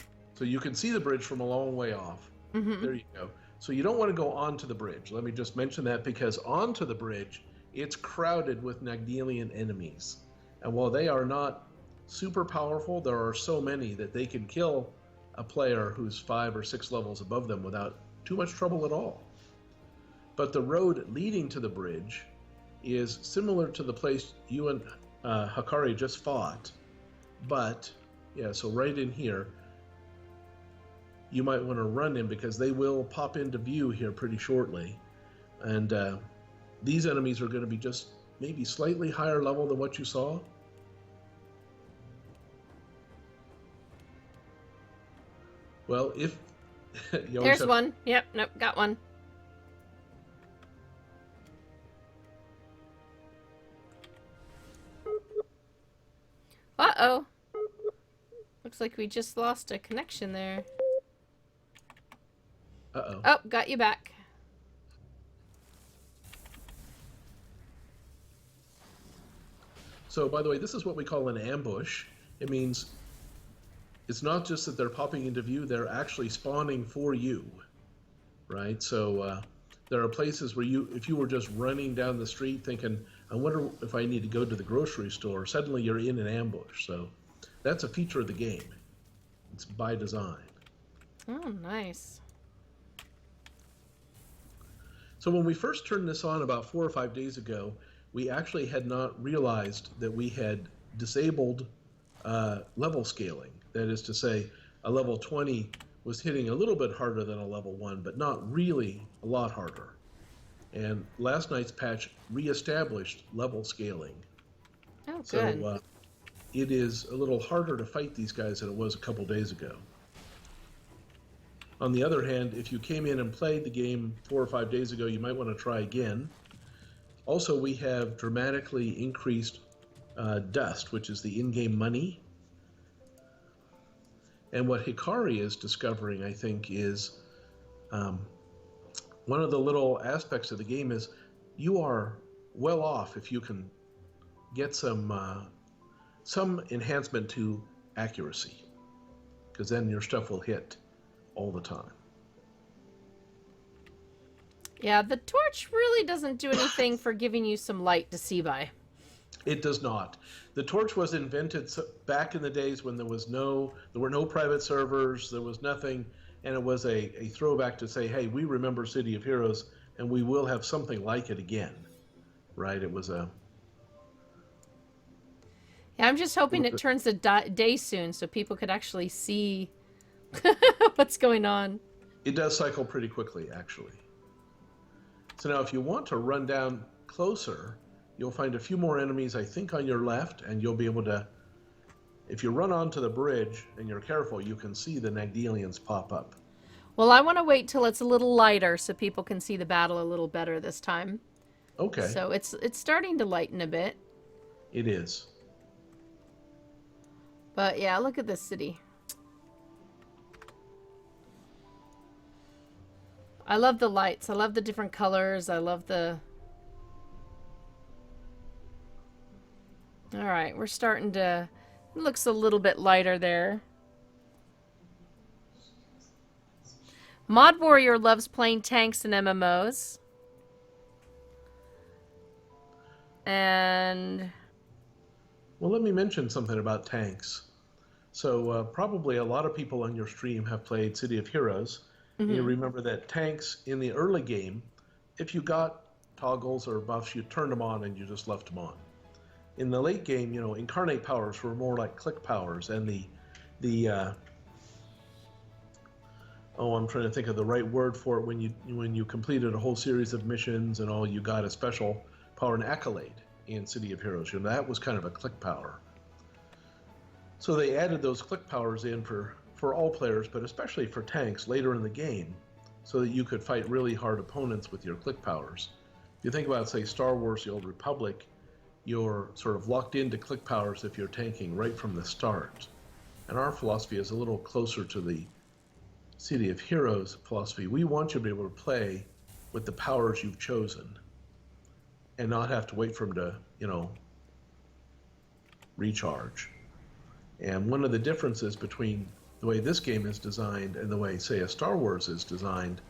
so you can see the bridge from a long way off. There you go. So you don't want to go onto the bridge. Let me just mention that because onto the bridge, it's crowded with Nagdelian enemies. And while they are not super powerful, there are so many that they can kill a player who's 5 or 6 levels above them without too much trouble at all. But the road leading to the bridge is similar to the place you and Hikari just fought. But, yeah, so right in here, you might want to run in because they will pop into view here pretty shortly. And these enemies are going to be just maybe slightly higher level than what you saw. Well, if... There's one. Yep, nope, got one. Uh-oh. Looks like we just lost a connection there. Uh-oh. Oh, got you back. So, by the way, this is what we call an ambush. It means it's not just that they're popping into view, they're actually spawning for you, right? So there are places where if you were just running down the street thinking, I wonder if I need to go to the grocery store, suddenly you're in an ambush. So that's a feature of the game. It's by design. Oh, nice. So when we first turned this on about 4 or 5 days ago, we actually had not realized that we had disabled level scaling. That is to say, a level 20 was hitting a little bit harder than a level 1, but not really a lot harder. And last night's patch reestablished level scaling. Oh, good. So it is a little harder to fight these guys than it was a couple days ago. On the other hand, if you came in and played the game 4 or 5 days ago, you might want to try again. Also, we have dramatically increased dust, which is the in-game money. And what Hikari is discovering, I think, is one of the little aspects of the game is you are well off if you can get some enhancement to accuracy, because then your stuff will hit all the time. Yeah, the torch really doesn't do anything for giving you some light to see by. It does not. The torch was invented back in the days when there were no private servers, there was nothing, and it was a throwback to say, hey, we remember City of Heroes, and we will have something like it again, right? It was a... Yeah, I'm just hoping it turns to day soon so people could actually see what's going on. It does cycle pretty quickly, actually. So now if you want to run down closer, you'll find a few more enemies, I think, on your left, and you'll be able to... If you run onto the bridge and you're careful, you can see the Nagdelians pop up. Well, I want to wait till it's a little lighter so people can see the battle a little better this time. Okay. So it's starting to lighten a bit. It is. But yeah, look at this city. I love the lights. I love the different colors. I love the... Alright, we're starting to... It looks a little bit lighter there. Mod Warrior loves playing tanks and MMOs. And... Well, let me mention something about tanks. So probably a lot of people on your stream have played City of Heroes. Mm-hmm. You remember that tanks in the early game, if you got toggles or buffs, you turned them on and you just left them on. In the late game, you know, incarnate powers were more like click powers, and I'm trying to think of the right word for it. When you completed a whole series of missions and all, you got a special power and accolade in City of Heroes. You know, that was kind of a click power. So they added those click powers in for all players, but especially for tanks later in the game, so that you could fight really hard opponents with your click powers. If you think about, say, Star Wars: The Old Republic, you're sort of locked into click powers if you're tanking right from the start. And our philosophy is a little closer to the City of Heroes philosophy. We want you to be able to play with the powers you've chosen and not have to wait for them to, you know, recharge. And one of the differences between the way this game is designed and the way, say, a Star Wars is designed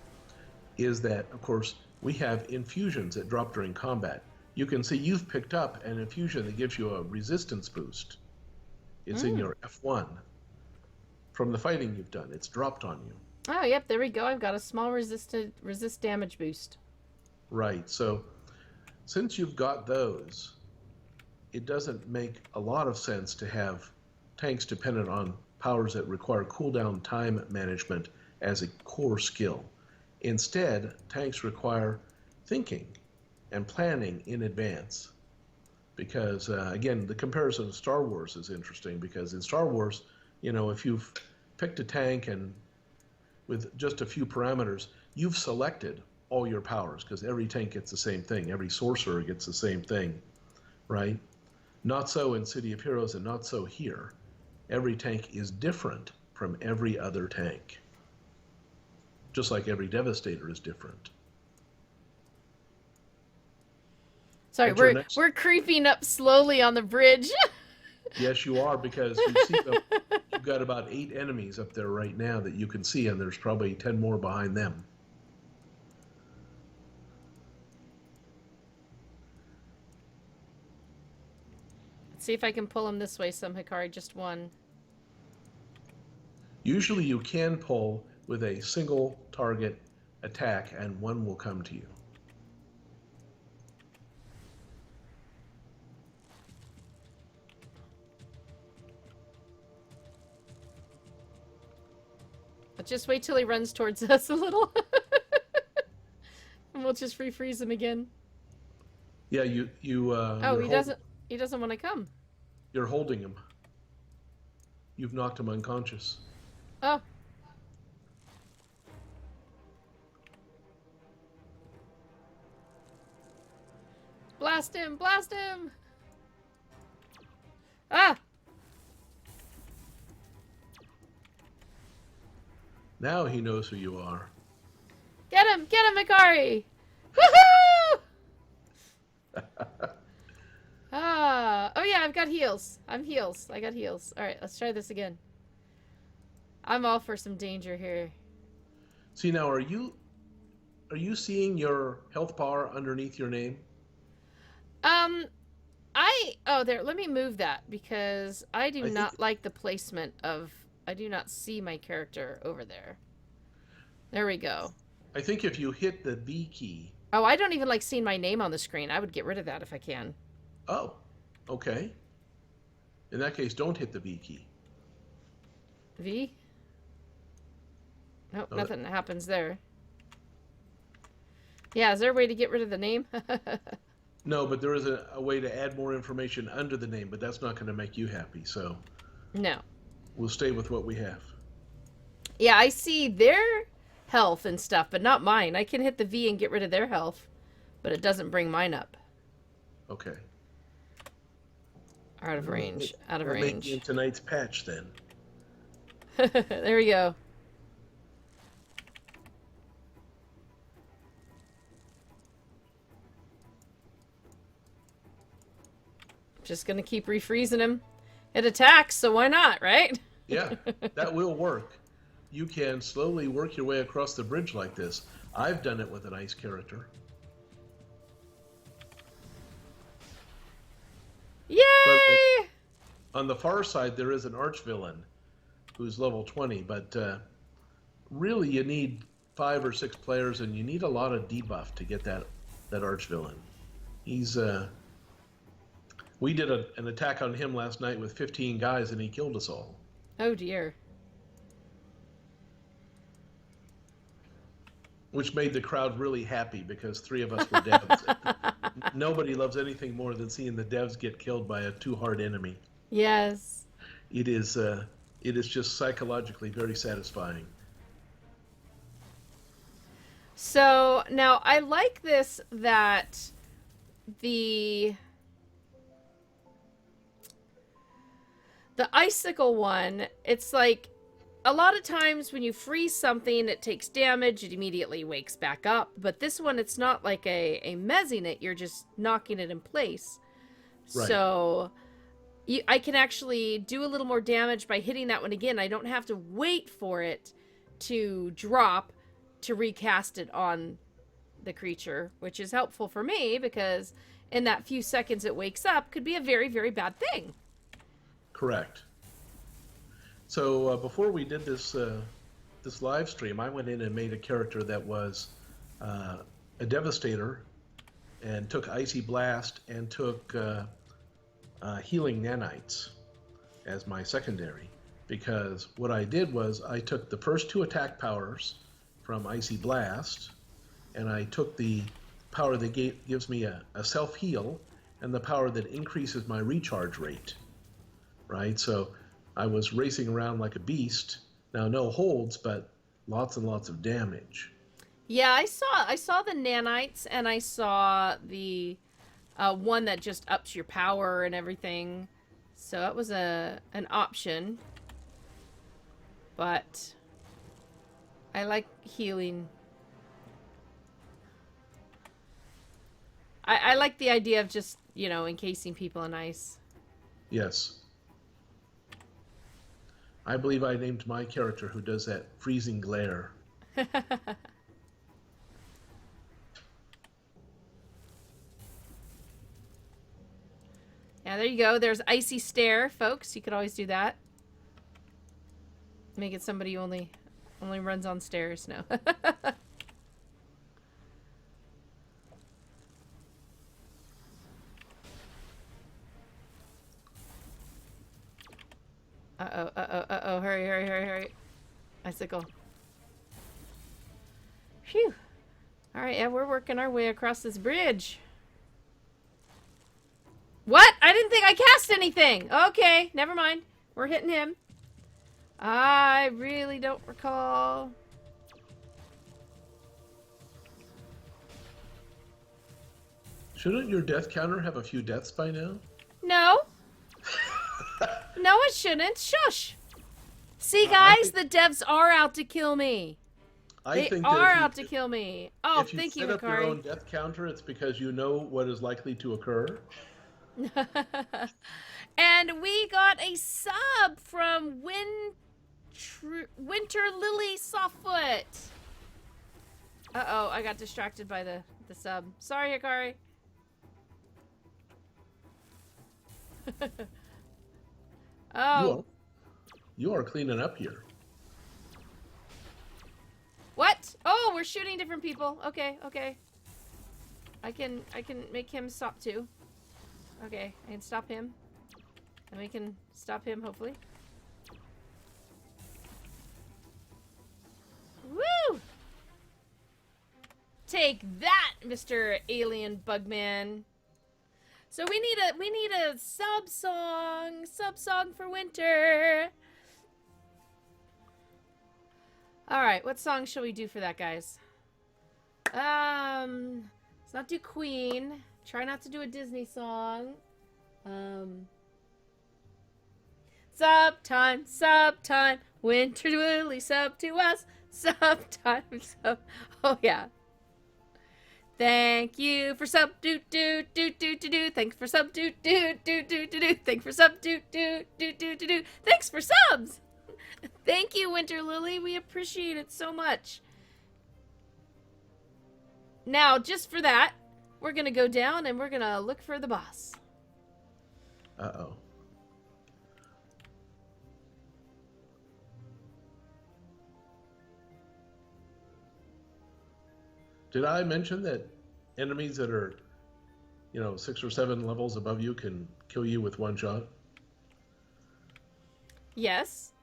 is that, of course, we have infusions that drop during combat. You can see you've picked up an infusion that gives you a resistance boost. It's in your F1 from the fighting you've done. It's dropped on you. Oh, yep, there we go. I've got a small resist damage boost. Right. So since you've got those, it doesn't make a lot of sense to have tanks dependent on powers that require cooldown time management as a core skill. Instead, tanks require thinking and planning in advance. Because, again, the comparison to Star Wars is interesting, because in Star Wars, you know, if you've picked a tank and with just a few parameters, you've selected all your powers, because every tank gets the same thing. Every sorcerer gets the same thing, right? Not so in City of Heroes, and not so here. Every tank is different from every other tank. Just like every Devastator is different. Sorry, we're creeping up slowly on the bridge. Yes, you are, because you see you've got about 8 enemies up there right now that you can see, and there's probably 10 more behind them. Let's see if I can pull him this way some, Hikari. Just one. Usually you can pull with a single target attack, and one will come to you. But just wait till he runs towards us a little. And we'll just refreeze him again. Yeah, oh, he doesn't want to come. You're holding him. You've knocked him unconscious. Oh. Blast him! Blast him! Ah! Now he knows who you are. Get him! Get him, Hikari! Woohoo! Ah! Oh yeah, I've got heals. I'm heals. I got heals. Alright, let's try this again. I'm all for some danger here. See, now, are you seeing your health bar underneath your name? Oh, there, let me move that, because I do not like the placement of, I do not see my character over there. There we go. I think if you hit the V key. Oh, I don't even like seeing my name on the screen. I would get rid of that if I can. Oh, okay. In that case, don't hit the V key. V? Nope, nothing happens there. Yeah, is there a way to get rid of the name? No, but there is a way to add more information under the name, but that's not going to make you happy, so... No. We'll stay with what we have. Yeah, I see their health and stuff, but not mine. I can hit the V and get rid of their health. but it doesn't bring mine up. Okay. Out of range. Out of We'll range. make in tonight's patch then. There we go. Just gonna keep refreezing him. It attacks, so why not, right? Yeah, that will work. You can slowly work your way across the bridge like this. I've done it with an ice character. Yay! On the far side, there is an archvillain who's level 20, but really you need 5 or 6 players, and you need a lot of debuff to get that archvillain. He's we did an attack on him last night with 15 guys, and he killed us all. Oh dear. Which made the crowd really happy because 3 of us were devs. Nobody loves anything more than seeing the devs get killed by a too hard enemy. Yes. It is just psychologically very satisfying. So now I like this that the icicle one, it's like a lot of times when you freeze something, it takes damage, it immediately wakes back up. But this one, it's not like a mezzing it, you're just knocking it in place. Right. So I can actually do a little more damage by hitting that one again. I don't have to wait for it to drop to recast it on the creature, which is helpful for me because in that few seconds it wakes up could be a very, very bad thing. Correct. So before we did this this live stream, I went in and made a character that was a Devastator, and took Icy Blast and took Healing Nanites as my secondary. Because what I did was I took the first 2 attack powers from Icy Blast, and I took the power that gives me a self-heal, and the power that increases my recharge rate. Right? So I was racing around like a beast. Now, no holds, but lots and lots of damage. Yeah, I saw the nanites, and I saw the one that just ups your power and everything. So that was an option. But I like healing. I like the idea of just, encasing people in ice. Yes. I believe I named my character who does that freezing glare. Yeah, there you go. There's Icy Stare, folks. You could always do that. Make it somebody who only runs on stairs. No. Uh-oh, hurry. Icicle. Phew. Alright, yeah, we're working our way across this bridge. What? I didn't think I cast anything! Okay, never mind. We're hitting him. I really don't recall. Shouldn't your death counter have a few deaths by now? No. No, it shouldn't. Shush. See, guys, the devs are out to kill me. They are out to kill me. Oh, thank you, If you set up your Hikari. own death counter, it's because you know what is likely to occur. And we got a sub from Winter Lily Softfoot. Uh-oh, I got distracted by the sub. Sorry, Hikari. Oh. You are cleaning up here. What? Oh, we're shooting different people. Okay. I can make him stop too. Okay, I can stop him. And we can stop him, hopefully. Woo! Take that, Mr. Alien Bugman. So we need a sub song for winter. All right, what song shall we do for that, guys? Let's not do Queen. Try not to do a Disney song. Sub time. Winter Willie sub to us. Sub time, sub. Oh, yeah. Thank you for sub do. Thanks for sub do. Thanks for sub do. Thanks for subs. Thank you, Winter Lily. We appreciate it so much. Now, just for that, we're gonna go down and we're gonna look for the boss. Uh-oh. Did I mention that enemies that are, 6 or 7 levels above you can kill you with one shot? Yes.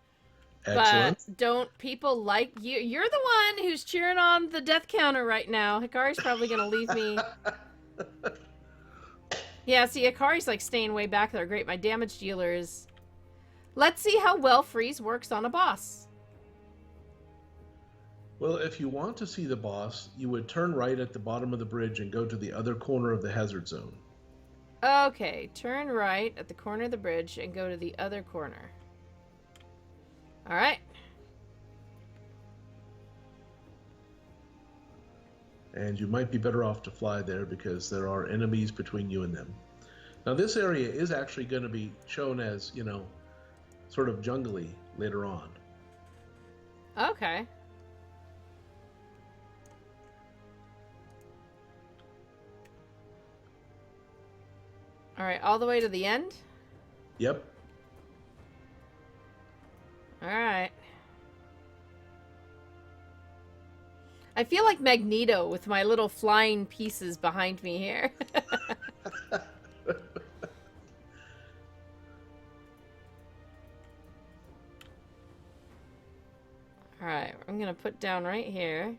Excellent. But don't people like you? You're the one who's cheering on the death counter right now. Hikari's probably going to leave me. Yeah, see, Hikari's like staying way back there. Great, my damage dealer is... Let's see how well freeze works on a boss. Well, if you want to see the boss, you would turn right at the bottom of the bridge and go to the other corner of the hazard zone. Okay, turn right at the corner of the bridge and go to the other corner. Alright. And you might be better off to fly there because there are enemies between you and them. Now, this area is actually going to be shown as, sort of jungly later on. Okay. Alright, all the way to the end? Yep. Alright. I feel like Magneto with my little flying pieces behind me here. Alright, I'm gonna put down right here.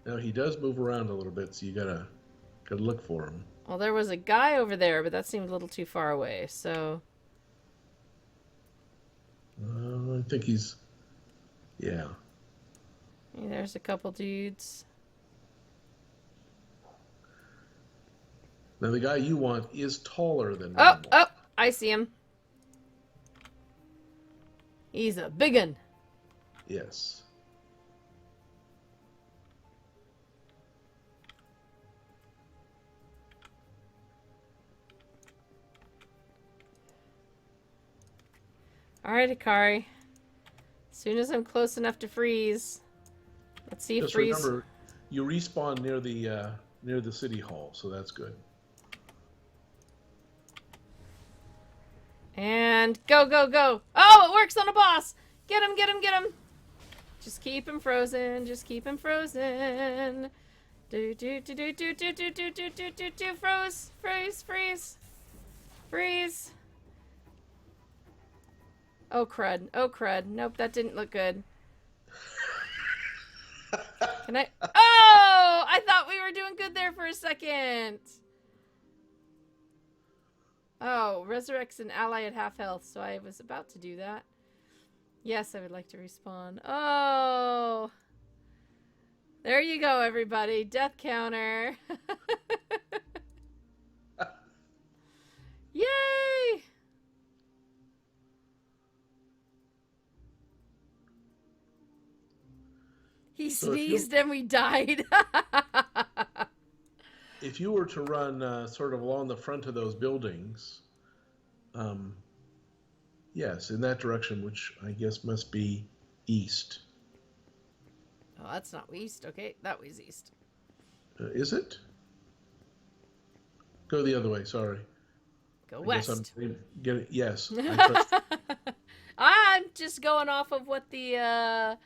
Now, he does move around a little bit, so you gotta look for him. Well, there was a guy over there, but that seemed a little too far away, so... I think he's... Yeah. Hey, there's a couple dudes. Now, the guy you want is taller than normal. Oh, I see him. He's a big un. Yes. Alright, Hikari. As soon as I'm close enough to freeze. Let's see if Just freeze... remember, you respawn near the city hall, so that's good. And go, go, go. Oh, it works on a boss. Get him, get him, get him. Just keep him frozen. Just keep him frozen. Froze. Freeze, freeze. Freeze. Oh, crud. Oh, crud. Nope, that didn't look good. Can I... Oh! I thought we were doing good there for a second. Oh, resurrects an ally at half health, so I was about to do that. Yes, I would like to respawn. Oh! There you go, everybody. Death counter. Yay! He sneezed and we died. If you were to run sort of along the front of those buildings, yes, in that direction, which I guess must be east. Oh, that's not east. Okay, that was east. Is it? Go the other way, sorry. Go I west. Yes. I'm just going off of what the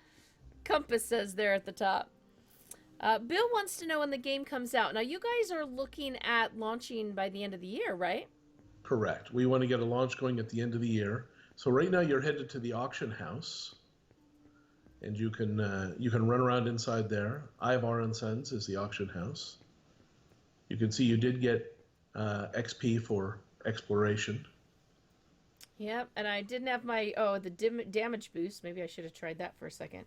compass says there at the top. Bill wants to know when the game comes out. Now, you guys are looking at launching by the end of the year, right? Correct. We want to get a launch going at the end of the year. So right now you're headed to the auction house, and you can run around inside there. Ivar and Sons is the auction house. You can see you did get XP for exploration. Yep, and I didn't have my the damage boost. Maybe I should have tried that for a second.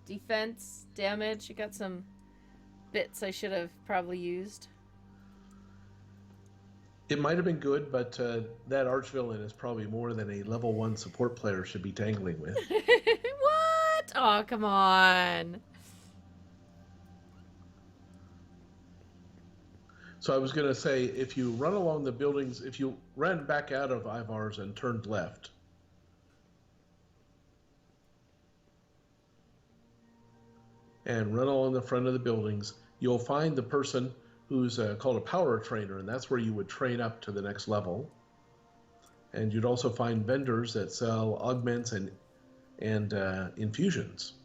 Defense, damage. You got some bits I should have probably used. It might have been good, but that archvillain is probably more than a level 1 support player should be tangling with. What? Oh, come on. So I was going to say, if you run along the buildings, if you ran back out of Ivar's and turned left, and run along the front of the buildings, you'll find the person who's called a power trainer, and that's where you would train up to the next level. And you'd also find vendors that sell augments and infusions.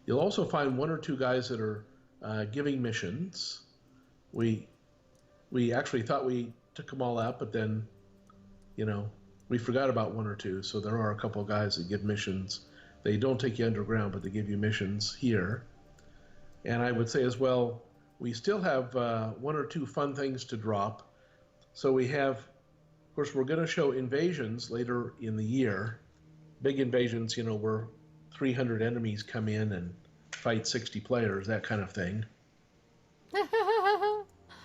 You'll also find 1 or 2 guys that are giving missions. We actually thought we took them all out, but then, we forgot about 1 or 2. So there are a couple of guys that give missions. They don't take you underground, but they give you missions here. And I would say as well, we still have 1 or 2 fun things to drop. So we have, of course, we're going to show invasions later in the year. Big invasions, where 300 enemies come in and fight 60 players, that kind of thing.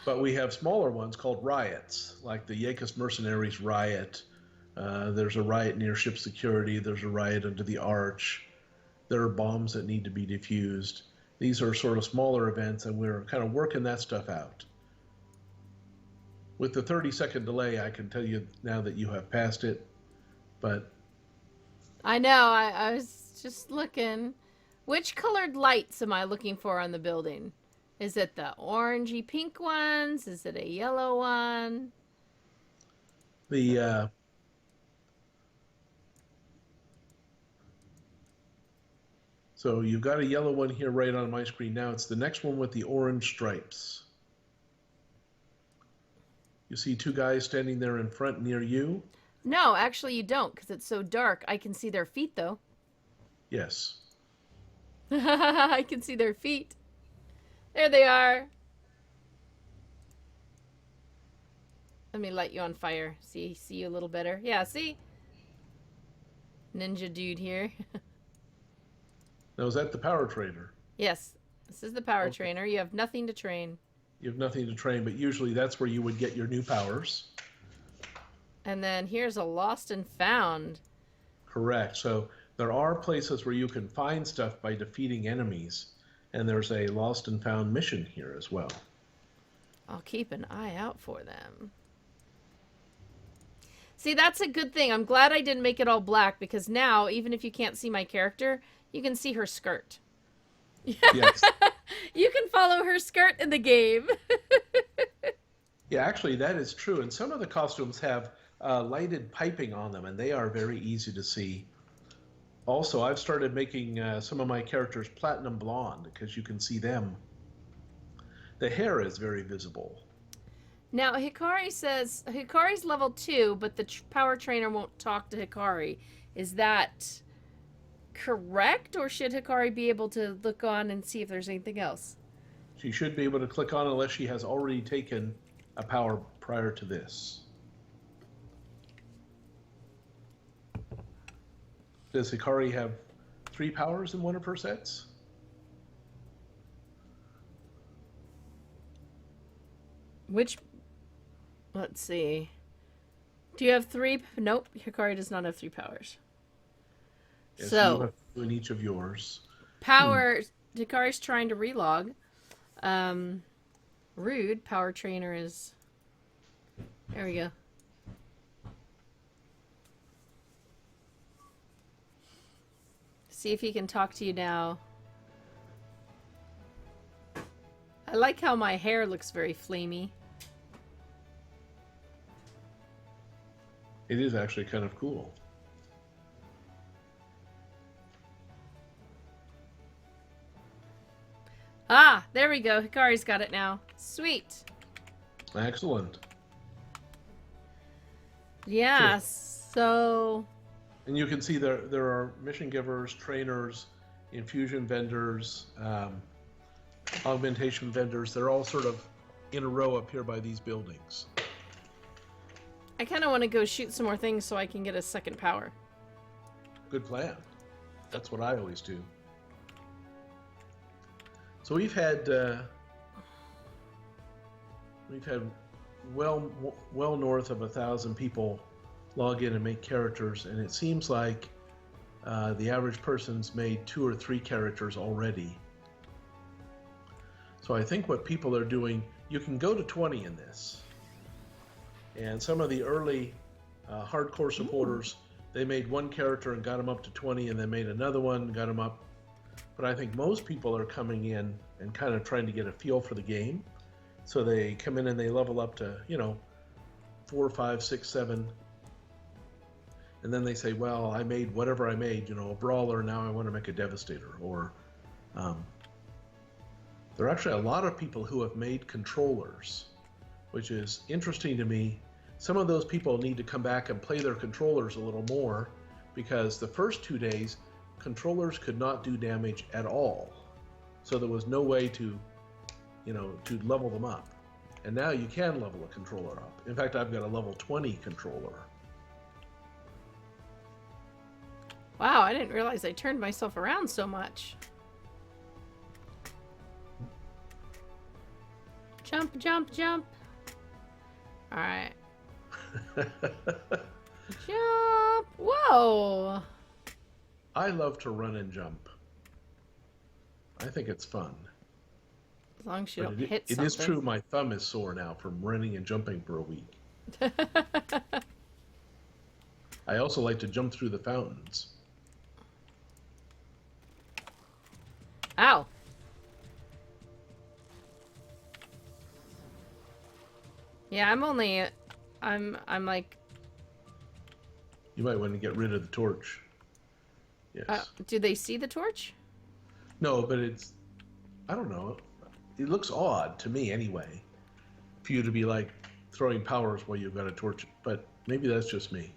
But we have smaller ones called riots, like the Yakis Mercenaries riot. There's a riot near ship security. There's a riot under the arch. There are bombs that need to be defused. These are sort of smaller events, and we're kind of working that stuff out. With the 30-second delay, I can tell you now that you have passed it, but... I know, I was just looking. Which colored lights am I looking for on the building? Is it the orangey pink ones? Is it a yellow one? So you've got a yellow one here right on my screen now. It's the next one with the orange stripes. You see 2 guys standing there in front near you? No, actually you don't, because it's so dark. I can see their feet, though. Yes. I can see their feet. There they are. Let me light you on fire. See you a little better. Yeah, see? Ninja dude here. Now, is that the power trainer? Yes, this is the power trainer. You have nothing to train. You have nothing to train, but usually that's where you would get your new powers. And then here's a lost and found. Correct. So there are places where you can find stuff by defeating enemies, and there's a lost and found mission here as well. I'll keep an eye out for them. See, that's a good thing. I'm glad I didn't make it all black, because now, even if you can't see my character, you can see her skirt. Yes. You can follow her skirt in the game. Yeah, actually, that is true. And some of the costumes have lighted piping on them, and they are very easy to see. Also, I've started making some of my characters platinum blonde, because you can see them. The hair is very visible. Now, Hikari says Hikari's level 2, but the power trainer won't talk to Hikari. Is that correct, or should Hikari be able to look on and see if there's anything else? She should be able to click on unless she has already taken a power prior to this. Does Hikari have 3 powers in one of her sets? Which, let's see. Do you have 3? Nope, Hikari does not have 3 powers. Yes, So, you have 2 in each of yours. power, Hikari's trying to relog. Rude, power trainer is, there we go. See if he can talk to you now. I like how my hair looks very flamey. It is actually kind of cool. Ah, there we go. Hikari's got it now. Sweet. Excellent. Yeah, so... And you can see there are mission givers, trainers, infusion vendors, augmentation vendors. They're all sort of in a row up here by these buildings. I kind of want to go shoot some more things so I can get a second power. Good plan. That's what I always do. So we've had we've had well north of 1,000 people log in and make characters, and it seems like the average person's made 2 or 3 characters already. So I think what people are doing, you can go to 20 in this. And some of the early hardcore supporters, they made 1 character and got them up to 20, and then made another one and got them up. But I think most people are coming in and kind of trying to get a feel for the game. So they come in and they level up to, 4, 5, 6, 7. And then they say, well, I made whatever I made, a brawler, now I want to make a Devastator. Or there are actually a lot of people who have made controllers, which is interesting to me. Some of those people need to come back and play their controllers a little more, because the first 2 days, controllers could not do damage at all. So there was no way to, to level them up. And now you can level a controller up. In fact, I've got a level 20 controller. Wow, I didn't realize I turned myself around so much. Jump, jump, jump. All right. Jump. Whoa. I love to run and jump. I think it's fun. As long as you don't hit it something. It is true my thumb is sore now from running and jumping for a week. I also like to jump through the fountains. Ow. Yeah, I'm like... You might want to get rid of the torch. Yes. Do they see the torch? No, but I don't know. It looks odd to me anyway, for you to be like throwing powers while you've got a torch, but maybe that's just me.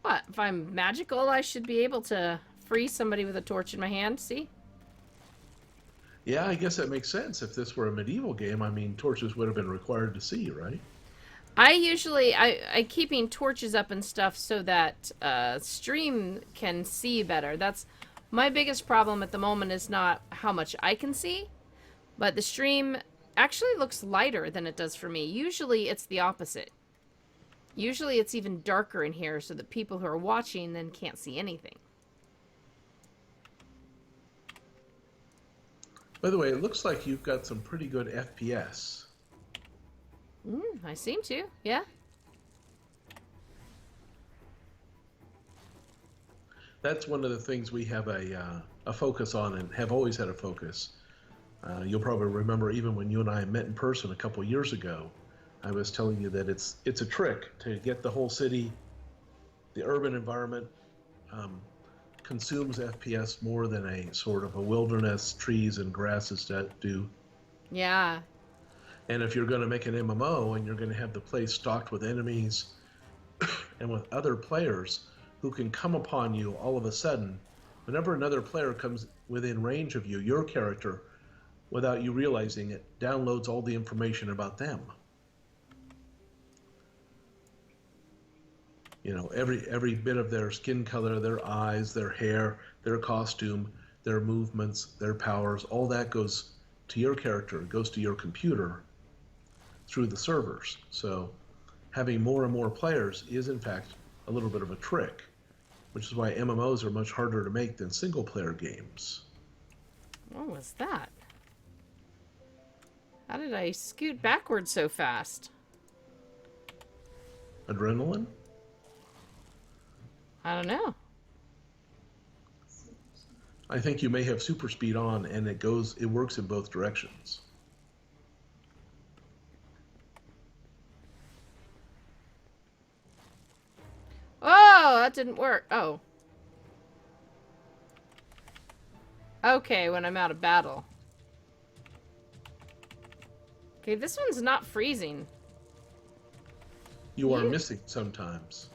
What? If I'm magical, I should be able to free somebody with a torch in my hand, see? Yeah, I guess that makes sense. If this were a medieval game, I mean, torches would have been required to see, right? I keeping torches up and stuff so that stream can see better. That's my biggest problem at the moment, is not how much I can see, but the stream actually looks lighter than it does for me. Usually it's the opposite. Usually it's even darker in here so that people who are watching then can't see anything. By the way, it looks like you've got some pretty good FPS. I seem to, yeah. That's one of the things we have a focus on, and have always had a focus. You'll probably remember, even when you and I met in person a couple years ago, I was telling you that it's a trick to get the whole city, the urban environment, consumes FPS more than a sort of a wilderness, trees and grasses that do. Yeah. And if you're going to make an MMO and you're going to have the place stocked with enemies and with other players who can come upon you all of a sudden, whenever another player comes within range of you, your character, without you realizing it, downloads all the information about them. Every bit of their skin color, their eyes, their hair, their costume, their movements, their powers, all that goes to your character, goes to your computer through the servers. So having more and more players is in fact a little bit of a trick, which is why MMOs are much harder to make than single player games. What was that? How did I scoot backwards so fast? Adrenaline? I don't know. I think you may have super speed on, and it works in both directions. Oh, that didn't work. Oh. Okay, when I'm out of battle. Okay, this one's not freezing. You are missing sometimes.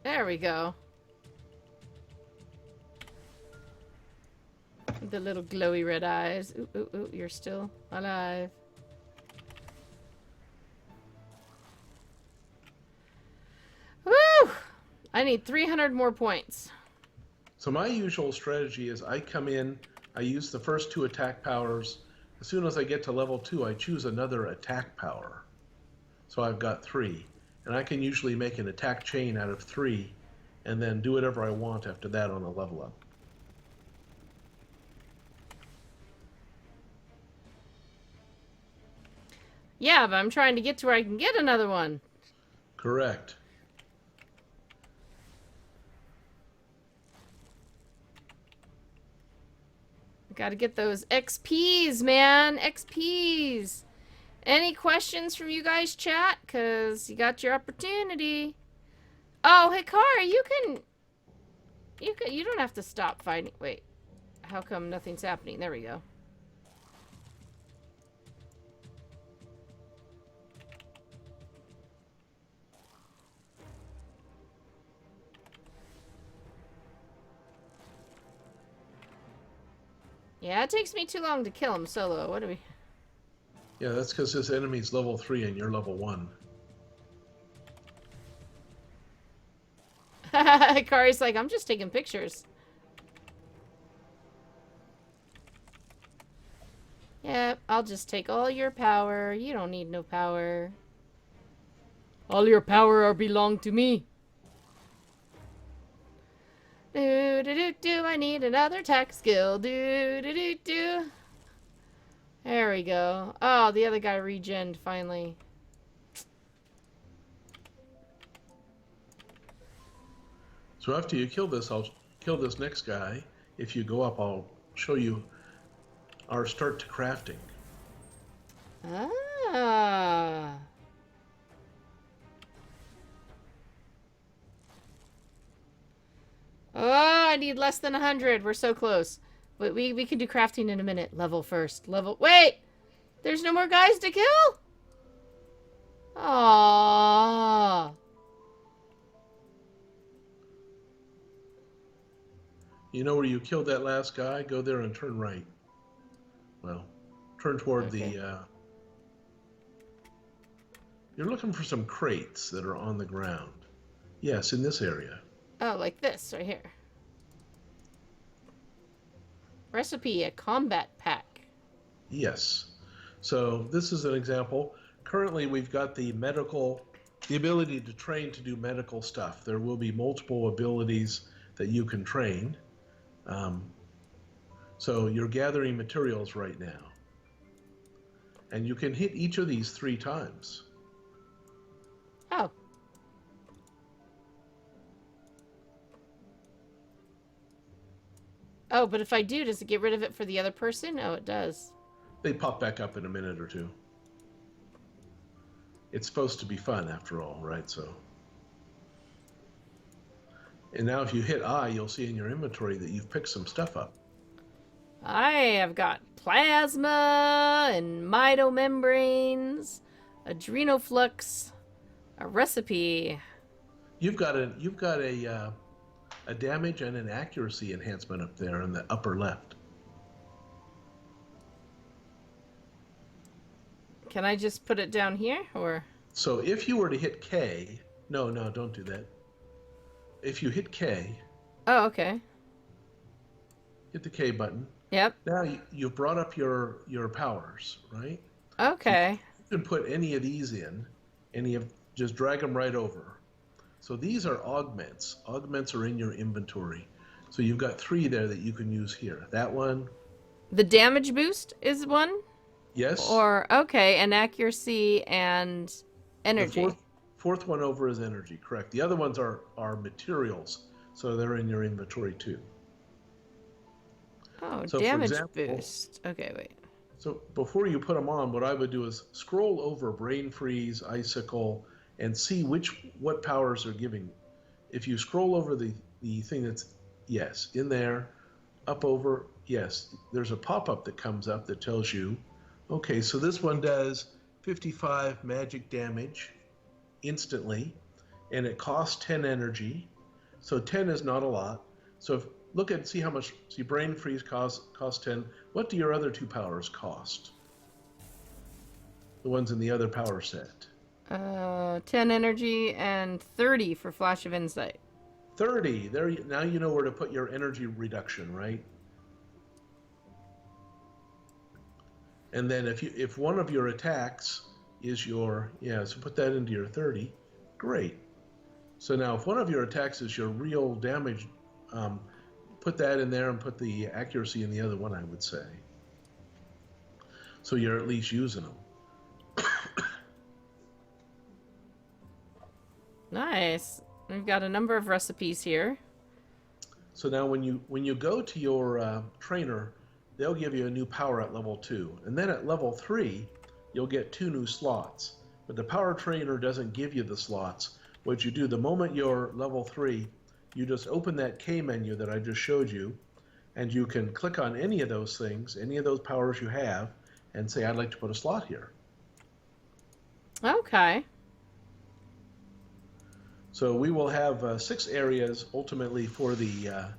There we go. The little glowy red eyes. Ooh, ooh, ooh, you're still alive. Woo! I need 300 more points. So my usual strategy is I come in, I use the first 2 attack powers. As soon as I get to level 2, I choose another attack power. So I've got 3. And I can usually make an attack chain out of 3 and then do whatever I want after that on a level up. Yeah, but I'm trying to get to where I can get another one. Correct. Gotta get those XPs, man. XPs. Any questions from you guys, chat? Because you got your opportunity. Oh, Hikari, you don't have to stop fighting. Wait. How come nothing's happening? There we go. Yeah, it takes me too long to kill him solo. What do we... Yeah, that's because this enemy's level 3 and you're level 1. Hikari's like, I'm just taking pictures. Yep, I'll just take all your power. You don't need no power. All your power belong to me. Do do do do. I need another attack skill. Do do do do. There we go. Oh, the other guy regened finally. So after you kill this, I'll kill this next guy. If you go up, I'll show you our start to crafting. Ah. Oh, I need less than 100. We're so close. But we can do crafting in a minute. Level first. Level... Wait! There's no more guys to kill? Aww. You know where you killed that last guy? Go there and turn right. Well, turn toward the... You're looking for some crates that are on the ground. Yes, in this area. Oh, like this, right here. Recipe, a combat pack. Yes. So this is an example. Currently, we've got the ability to train to do medical stuff. There will be multiple abilities that you can train. So you're gathering materials right now. And you can hit each of these 3 times. Oh. Oh, but if I do, does it get rid of it for the other person? Oh, it does. They pop back up in a minute or 2. It's supposed to be fun after all, right? So. And now if you hit I, you'll see in your inventory that you've picked some stuff up. I have got plasma and mitomembranes, adrenoflux, a recipe. You've got a damage and an accuracy enhancement up there in the upper left. Can I just put it down here, or? So if you were to hit K, no, don't do that. If you hit K. Oh, okay. Hit the K button. Yep. Now you've brought up your powers, right? Okay. You can put any of these in, just drag them right over. So these are augments. Augments are in your inventory. So you've got 3 there that you can use here. That one. The damage boost is one? Yes. Or, okay, and accuracy and energy. The fourth one over is energy, correct. The other ones are materials, so they're in your inventory too. Oh, so damage boost. Okay, wait. So before you put them on, what I would do is scroll over Brain Freeze, Icicle, and see what powers are giving. If you scroll over the thing that's, yes, in there, up over, yes, there's a pop-up that comes up that tells you, okay, so this one does 55 magic damage instantly, and it costs 10 energy. So 10 is not a lot. So look and see how much, see Brain Freeze costs 10. What do your other 2 powers cost? The ones in the other power set. 10 energy and 30 for Flash of Insight. 30. There. Now you know where to put your energy reduction, right? And then if one of your attacks is your, yeah, so put that into your 30. Great. So now if one of your attacks is your real damage, put that in there and put the accuracy in the other one, I would say. So you're at least using them. Nice. We've got a number of recipes here. So now when you go to your trainer, they'll give you a new power at level 2. And then at level 3, you'll get 2 new slots. But the power trainer doesn't give you the slots. What you do, the moment you're level 3, you just open that K menu that I just showed you, and you can click on any of those things, any of those powers you have, and say, I'd like to put a slot here. Okay. So we will have 6 areas ultimately for the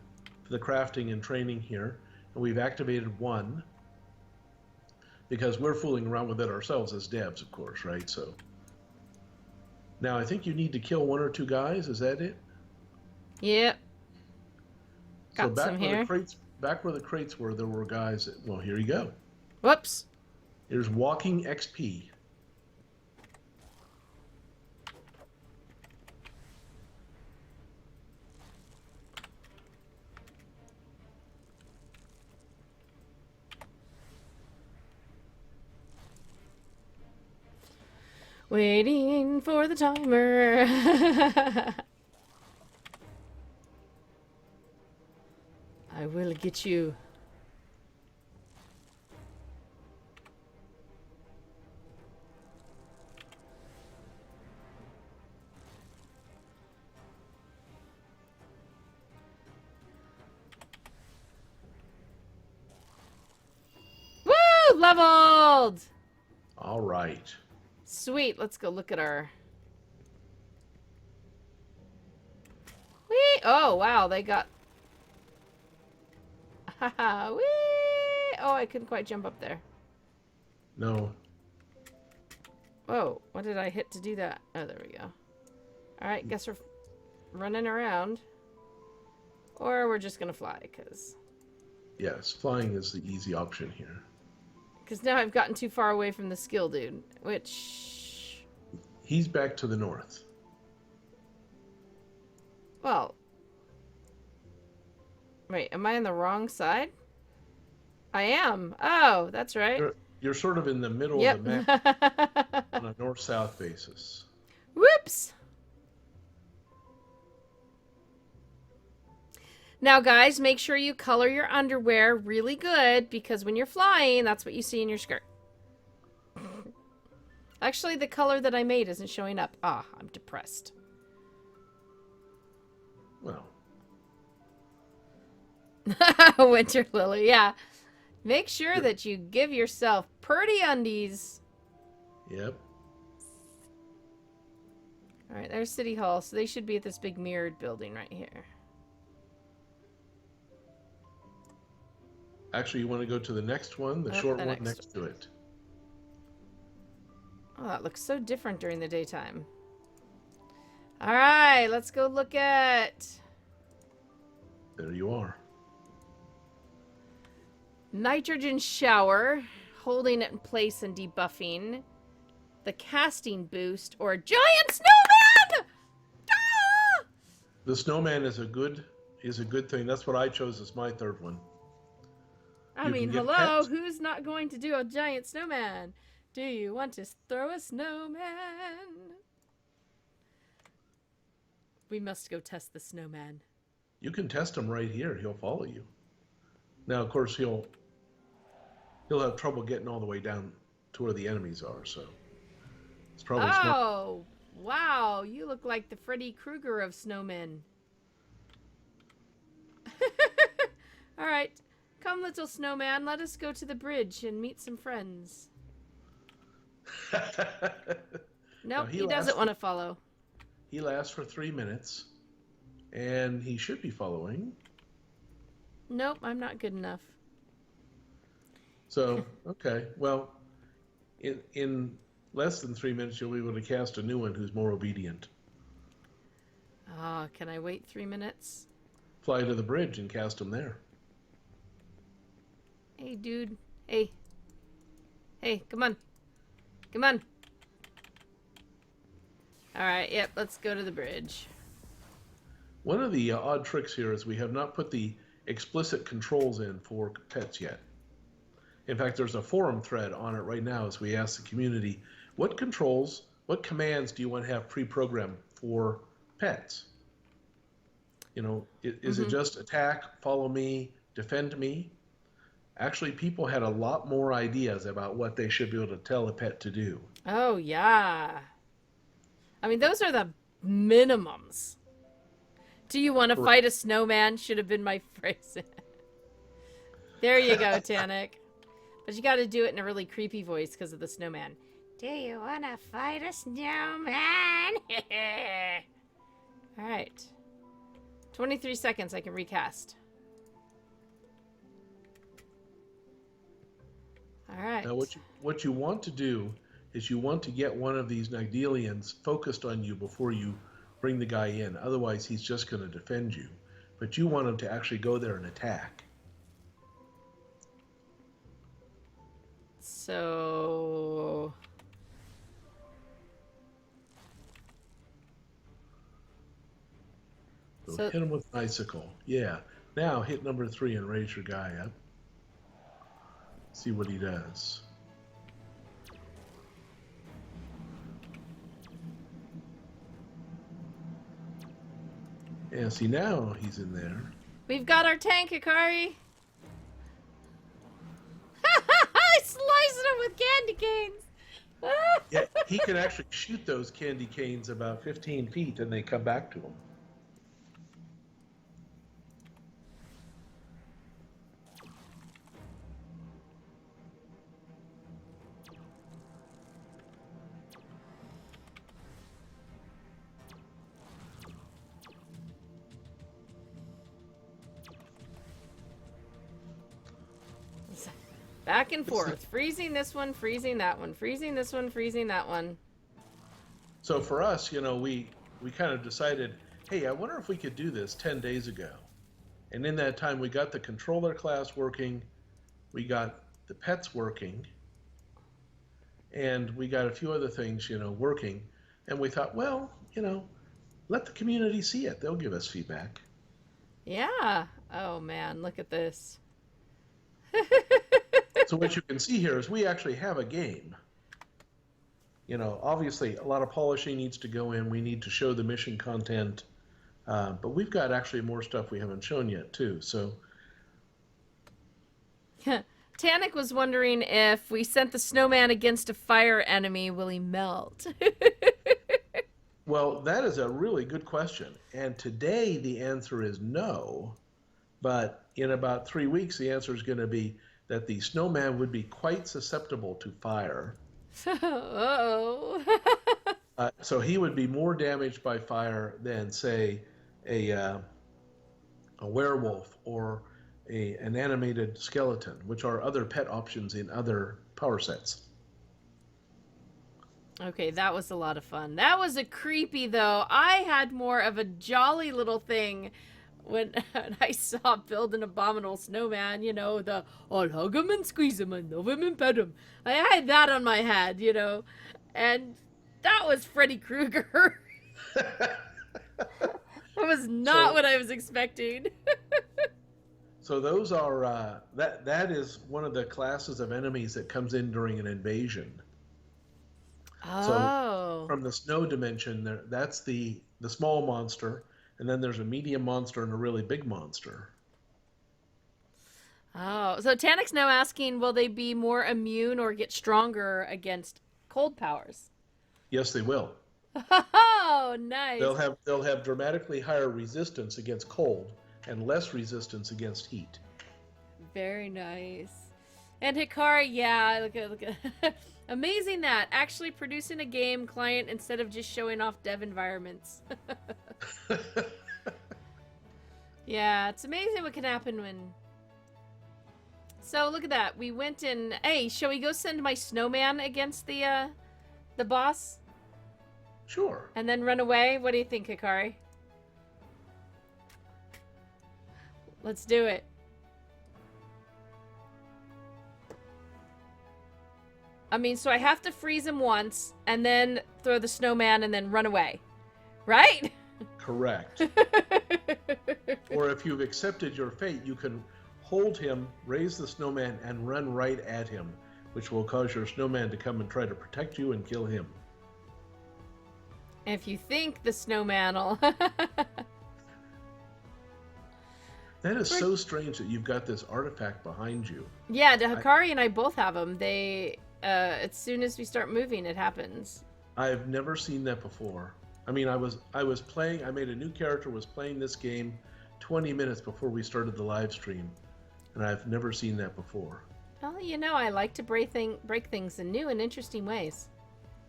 crafting and training here, and we've activated 1 because we're fooling around with it ourselves as devs, of course, right? So now I think you need to kill 1 or 2 guys. Is that it? Yep. So Got some here. Back where the crates were, there were guys. Well, here you go. Whoops. Here's walking XP. Waiting for the timer. I will get you. Woo! Leveled! All right. Sweet. Let's go look at our... Whee! Oh, wow. They got... Haha. Whee! Oh, I couldn't quite jump up there. No. Whoa. What did I hit to do that? Oh, there we go. Alright, guess we're running around. Or we're just gonna fly, because... Yes, flying is the easy option here. Because now I've gotten too far away from the skill dude, which... He's back to the north. Well... Wait, am I on the wrong side? I am. Oh, that's right. You're sort of in the middle of the map on a north-south basis. Whoops! Now, guys, make sure you color your underwear really good, because when you're flying, that's what you see in your skirt. Actually, the color that I made isn't showing up. Ah, I'm depressed. Well. Winter Lily, yeah. Make sure that you give yourself pretty undies. Yep. All right, there's City Hall, so they should be at this big mirrored building right here. Actually, you want to go to the next one, the short one next to it. Oh, that looks so different during the daytime. All right, let's go look at... There you are. Nitrogen shower, holding it in place and debuffing. The casting boost, or giant snowman! Ah! The snowman is a good thing. That's what I chose as my third one. I mean, hello, who's not going to do a giant snowman? Do you want to throw a snowman? We must go test the snowman. You can test him right here. He'll follow you. Now, of course, he'll have trouble getting all the way down to where the enemies are, so it's probably smart. Oh, wow, you look like the Freddy Krueger of snowmen. All right. Come, little snowman, let us go to the bridge and meet some friends. Nope, he doesn't want to follow. He lasts for 3 minutes, and he should be following. Nope, I'm not good enough. So, okay, well, in less than 3 minutes, you'll be able to cast a new one who's more obedient. Ah, can I wait 3 minutes? Fly to the bridge and cast him there. Hey, dude. Hey. Hey, come on. Come on. All right, yep, let's go to the bridge. One of the odd tricks here is we have not put the explicit controls in for pets yet. In fact, there's a forum thread on it right now as we ask the community, what controls, what commands do you want to have pre-programmed for pets? You know, is it just attack, follow me, defend me? Actually, people had a lot more ideas about what they should be able to tell a pet to do. Oh, yeah. I mean, those are the minimums. Do you want to Correct. fight a snowman? Should have been my phrase. There you go, Tanik. But you got to do it in a really creepy voice because of the snowman. Do you want to fight a snowman? All right. 23 seconds, I can recast. All right. Now, what you want to do is you want to get one of these Nigdelians focused on you before you bring the guy in. Otherwise, he's just going to defend you. But you want him to actually go there and attack. So... So hit him with an icicle. Yeah. Now hit number 3 and raise your guy up. See what he does. Yeah, see now he's in there. We've got our tank, Hikari. I sliced him with candy canes. Yeah, he can actually shoot those candy canes about 15 feet and they come back to him. Back and forth. Freezing this one, freezing that one. Freezing this one, freezing that one. So for us, you know, we kind of decided, hey, I wonder if we could do this 10 days ago. And in that time, we got the controller class working, we got the pets working, and we got a few other things, you know, working. And we thought, well, you know, let the community see it. They'll give us feedback. Yeah. Oh, man, look at this. So what you can see here is we actually have a game. You know, obviously a lot of polishing needs to go in. We need to show the mission content. But we've got actually more stuff we haven't shown yet, too. So Tanik was wondering if we sent the snowman against a fire enemy, will he melt? well, that is a really good question. And today the answer is no. But in about 3 weeks, the answer is going to be that the snowman would be quite susceptible to fire. Uh-oh. So he would be more damaged by fire than, say, a werewolf or an animated skeleton, which are other pet options in other power sets. Okay, that was a lot of fun. That was a creepy, though. I had more of a jolly little thing when I saw Build an Abominable Snowman, you know, the I'll hug him and squeeze him and love him and pet him. I had that on my head, you know, and that was Freddy Krueger. That was not what I was expecting. So those are, that is one of the classes of enemies that comes in during an invasion. Oh. So from the snow dimension, that's the small monster. And then there's a medium monster and a really big monster. Oh, so Tanik's now asking, will they be more immune or get stronger against cold powers? Yes, they will. Oh, nice. They'll have dramatically higher resistance against cold and less resistance against heat. Very nice. And Hikari, yeah, look at amazing that actually producing a game client instead of just showing off dev environments. Yeah, it's amazing what can happen when... So look at that. We went in... Hey, shall we go send my snowman against the boss? Sure. And then run away? What do you think, Hikari? Let's do it. I mean, so I have to freeze him once, and then throw the snowman, and then run away. Right? Correct. Or if you've accepted your fate, you can hold him, raise the snowman, and run right at him, which will cause your snowman to come and try to protect you and kill him. If you think the snowman will... That is so strange that you've got this artifact behind you. Yeah, Hikari and I both have them. They, as soon as we start moving, it happens. I've never seen that before. I mean, I was playing, I made a new character, was playing this game 20 minutes before we started the live stream, and I've never seen that before. Well, you know, I like to break things in new and interesting ways.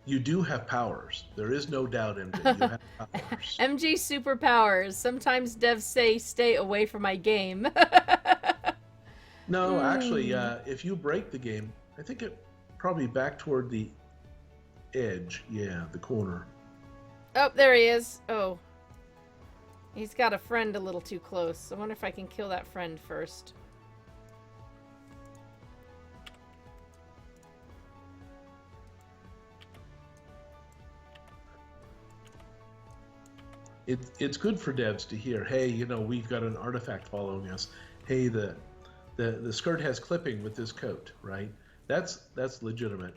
You do have powers. There is no doubt, MJ. You have powers. MJ superpowers. Sometimes devs say stay away from my game. No, actually, if you break the game, I think it probably back toward the edge. Yeah, the corner. Oh, there he is. Oh. He's got a friend a little too close. I wonder if I can kill that friend first. It's good for devs to hear, hey, you know, we've got an artifact following us. Hey, the skirt has clipping with this coat, right? That's legitimate.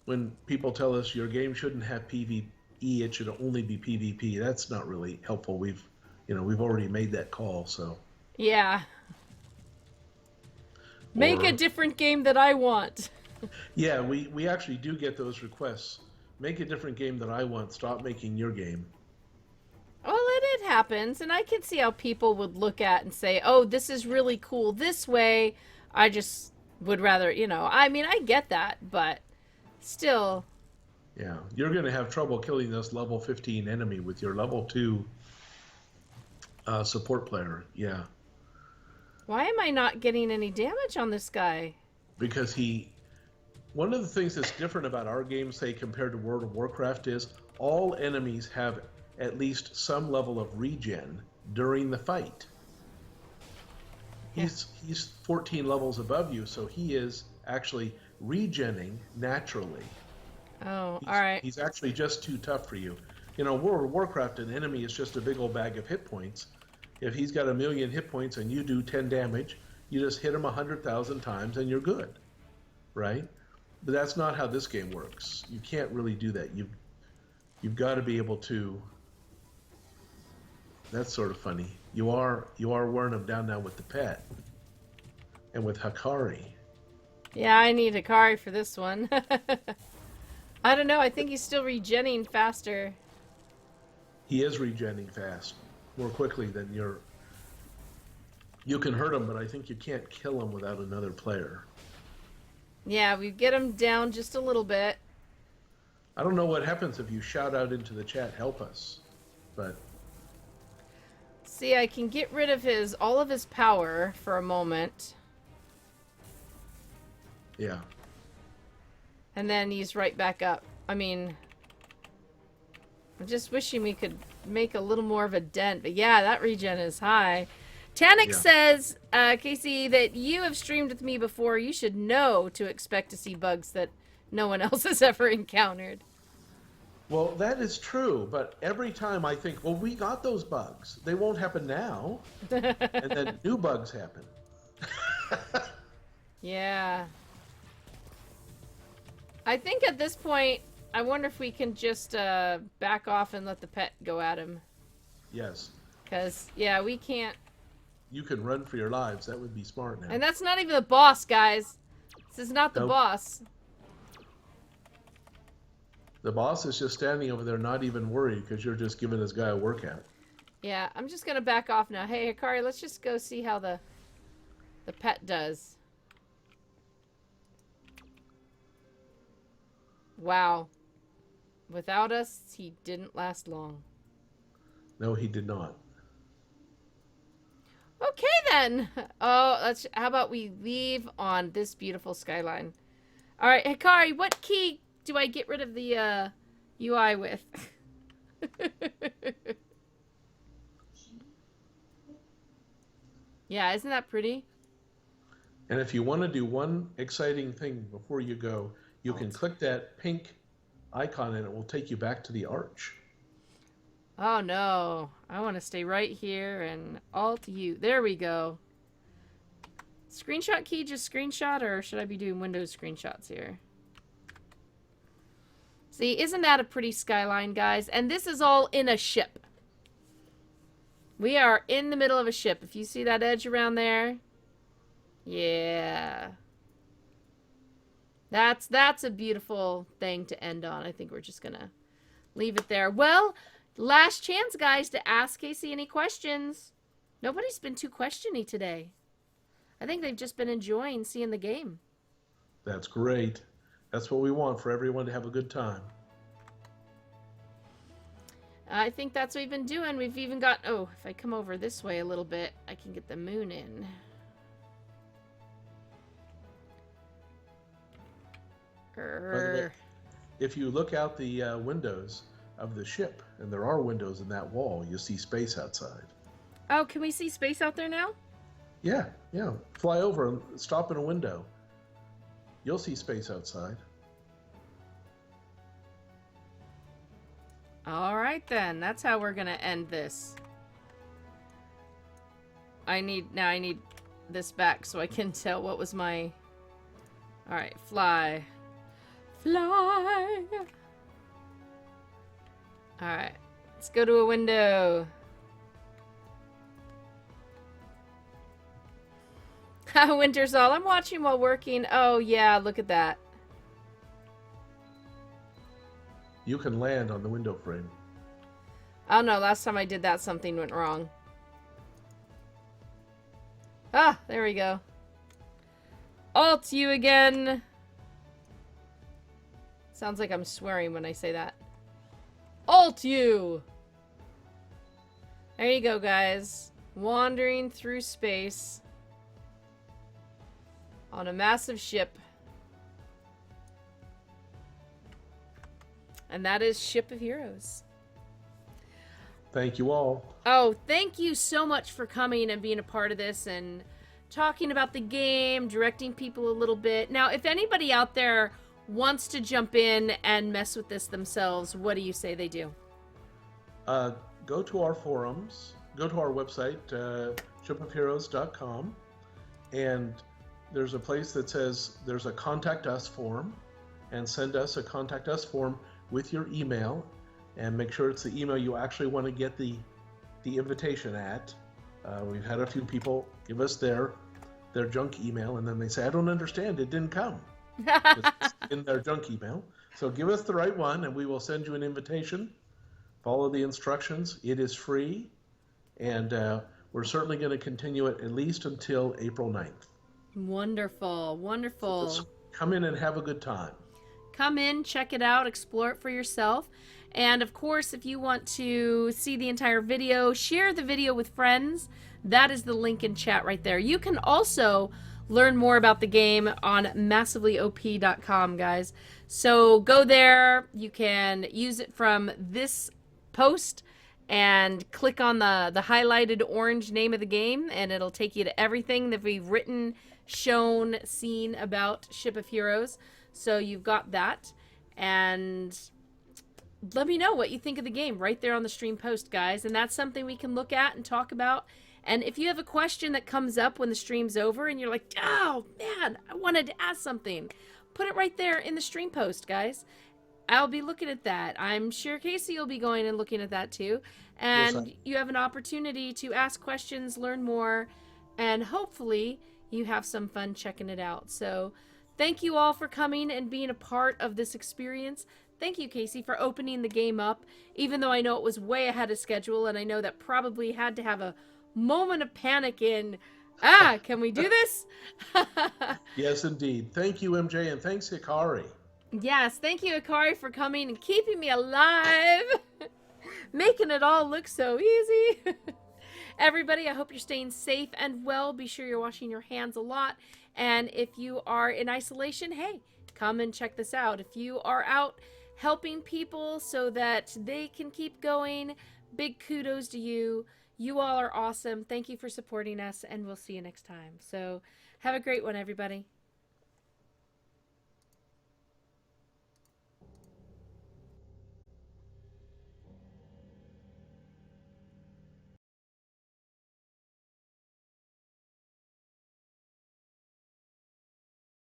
When people tell us your game shouldn't have PvE, it should only be PvP, that's not really helpful. We've already made that call, so. Yeah. Make a different game that I want. Yeah, we actually do get those requests. Make a different game that I want. Stop making your game. Well, it happens, and I can see how people would look at and say, oh, this is really cool this way. I just would rather, you know, I mean, I get that, but still. Yeah, you're going to have trouble killing this level 15 enemy with your level 2 support player. Yeah. Why am I not getting any damage on this guy? Because one of the things that's different about our game, say, compared to World of Warcraft is all enemies have at least some level of regen during the fight. He's 14 levels above you, so he is actually regenning naturally. Oh, all right. He's actually just too tough for you. You know, World of Warcraft, an enemy is just a big old bag of hit points. If he's got 1,000,000 hit points and you do 10 damage, you just hit him 100,000 times and you're good, right? But that's not how this game works. You can't really do that. You've got to be able to. That's sort of funny. You are wearing him down now with the pet and with Hikari. Yeah, I need Hikari for this one. I don't know. I think he's still regenning faster. He is regenning fast, more quickly than you can hurt him, but I think you can't kill him without another player. Yeah, we get him down just a little bit. I don't know what happens if you shout out into the chat, help us, but... See, I can get rid of all of his power for a moment. Yeah. And then he's right back up. I mean, I'm just wishing we could make a little more of a dent. But yeah, that regen is high. Tannic says, Casey, that you have streamed with me before. You should know to expect to see bugs that no one else has ever encountered. Well, that is true, but every time I think, well, we got those bugs. They won't happen now. And then new bugs happen. Yeah. I think at this point, I wonder if we can just back off and let the pet go at him. Yes. Because, yeah, we can't. You can run for your lives. That would be smart now. And that's not even the boss, guys. This is not the boss. The boss is just standing over there not even worried because you're just giving this guy a workout. Yeah, I'm just going to back off now. Hey, Hikari, let's just go see how the pet does. Wow. Without us, he didn't last long. No, he did not. Okay, then. Oh, how about we leave on this beautiful skyline? All right, Hikari, what key do I get rid of the UI with? Yeah, isn't that pretty? And if you want to do one exciting thing before you go, you can Alt. click that pink icon and it will take you back to the arch. Oh no, I want to stay right here and Alt U. There we go. Screenshot key, just screenshot, or should I be doing Windows screenshots here? See, isn't that a pretty skyline, guys? And this is all in a ship. We are in the middle of a ship. If you see that edge around there, yeah. That's a beautiful thing to end on. I think we're just gonna leave it there. Well, last chance, guys, to ask Casey any questions. Nobody's been too questiony today. I think they've just been enjoying seeing the game. That's great. That's what we want, for everyone to have a good time. I think that's what we've been doing. We've even got... Oh, if I come over this way a little bit, I can get the moon in. By the way, if you look out the windows of the ship, and there are windows in that wall, you'll see space outside. Oh, can we see space out there now? Yeah, yeah. Fly over and stop in a window. You'll see space outside. All right, then. That's how we're going to end this. I need this back so I can tell what was my... All right, fly. Fly. All right, let's go to a window. Winter's all. I'm watching while working. Oh, yeah, look at that. You can land on the window frame. Oh, no, last time I did that, something went wrong. Ah, there we go. Alt you again. Sounds like I'm swearing when I say that. Alt you! There you go, guys. Wandering through space. On a massive ship. And that is Ship of Heroes. Thank you all. Oh, thank you so much for coming and being a part of this and talking about the game, directing people a little bit. Now, if anybody out there wants to jump in and mess with this themselves, what do you say they do? Go to our forums. Go to our website, shipofheroes.com. And there's a place that says there's a Contact Us form. And send us a Contact Us form with your email. And make sure it's the email you actually want to get the invitation at. We've had a few people give us their junk email, and then they say, I don't understand, it didn't come. It's in their junk email. So give us the right one, and we will send you an invitation. Follow the instructions. It is free, and we're certainly going to continue it at least until April 9th. Wonderful, wonderful. So come in and have a good time. Come in, check it out, explore it for yourself. And of course, if you want to see the entire video, share the video with friends. That is the link in chat right there. You can also learn more about the game on massivelyop.com, guys. So go there. You can use it from this post and click on the highlighted orange name of the game, and it'll take you to everything that we've written, shown, seen about Ship of Heroes. So you've got that. And let me know what you think of the game right there on the stream post, guys. And that's something we can look at and talk about. And if you have a question that comes up when the stream's over and you're like, oh, man, I wanted to ask something, put it right there in the stream post, guys. I'll be looking at that. I'm sure Casey will be going and looking at that too. And yes, you have an opportunity to ask questions, learn more, and hopefully you have some fun checking it out. So thank you all for coming and being a part of this experience. Thank you, Casey, for opening the game up, even though I know it was way ahead of schedule, and I know that probably had to have a moment of panic in, can we do this? Yes, indeed. Thank you, MJ, and thanks, Hikari. Yes, thank you, Hikari, for coming and keeping me alive, making it all look so easy. Everybody, I hope you're staying safe and well. Be sure you're washing your hands a lot, and if you are in isolation, hey, come and check this out. If you are out helping people so that they can keep going, big kudos to you. You all are awesome. Thank you for supporting us, and we'll see you next time. So Have a great one, everybody.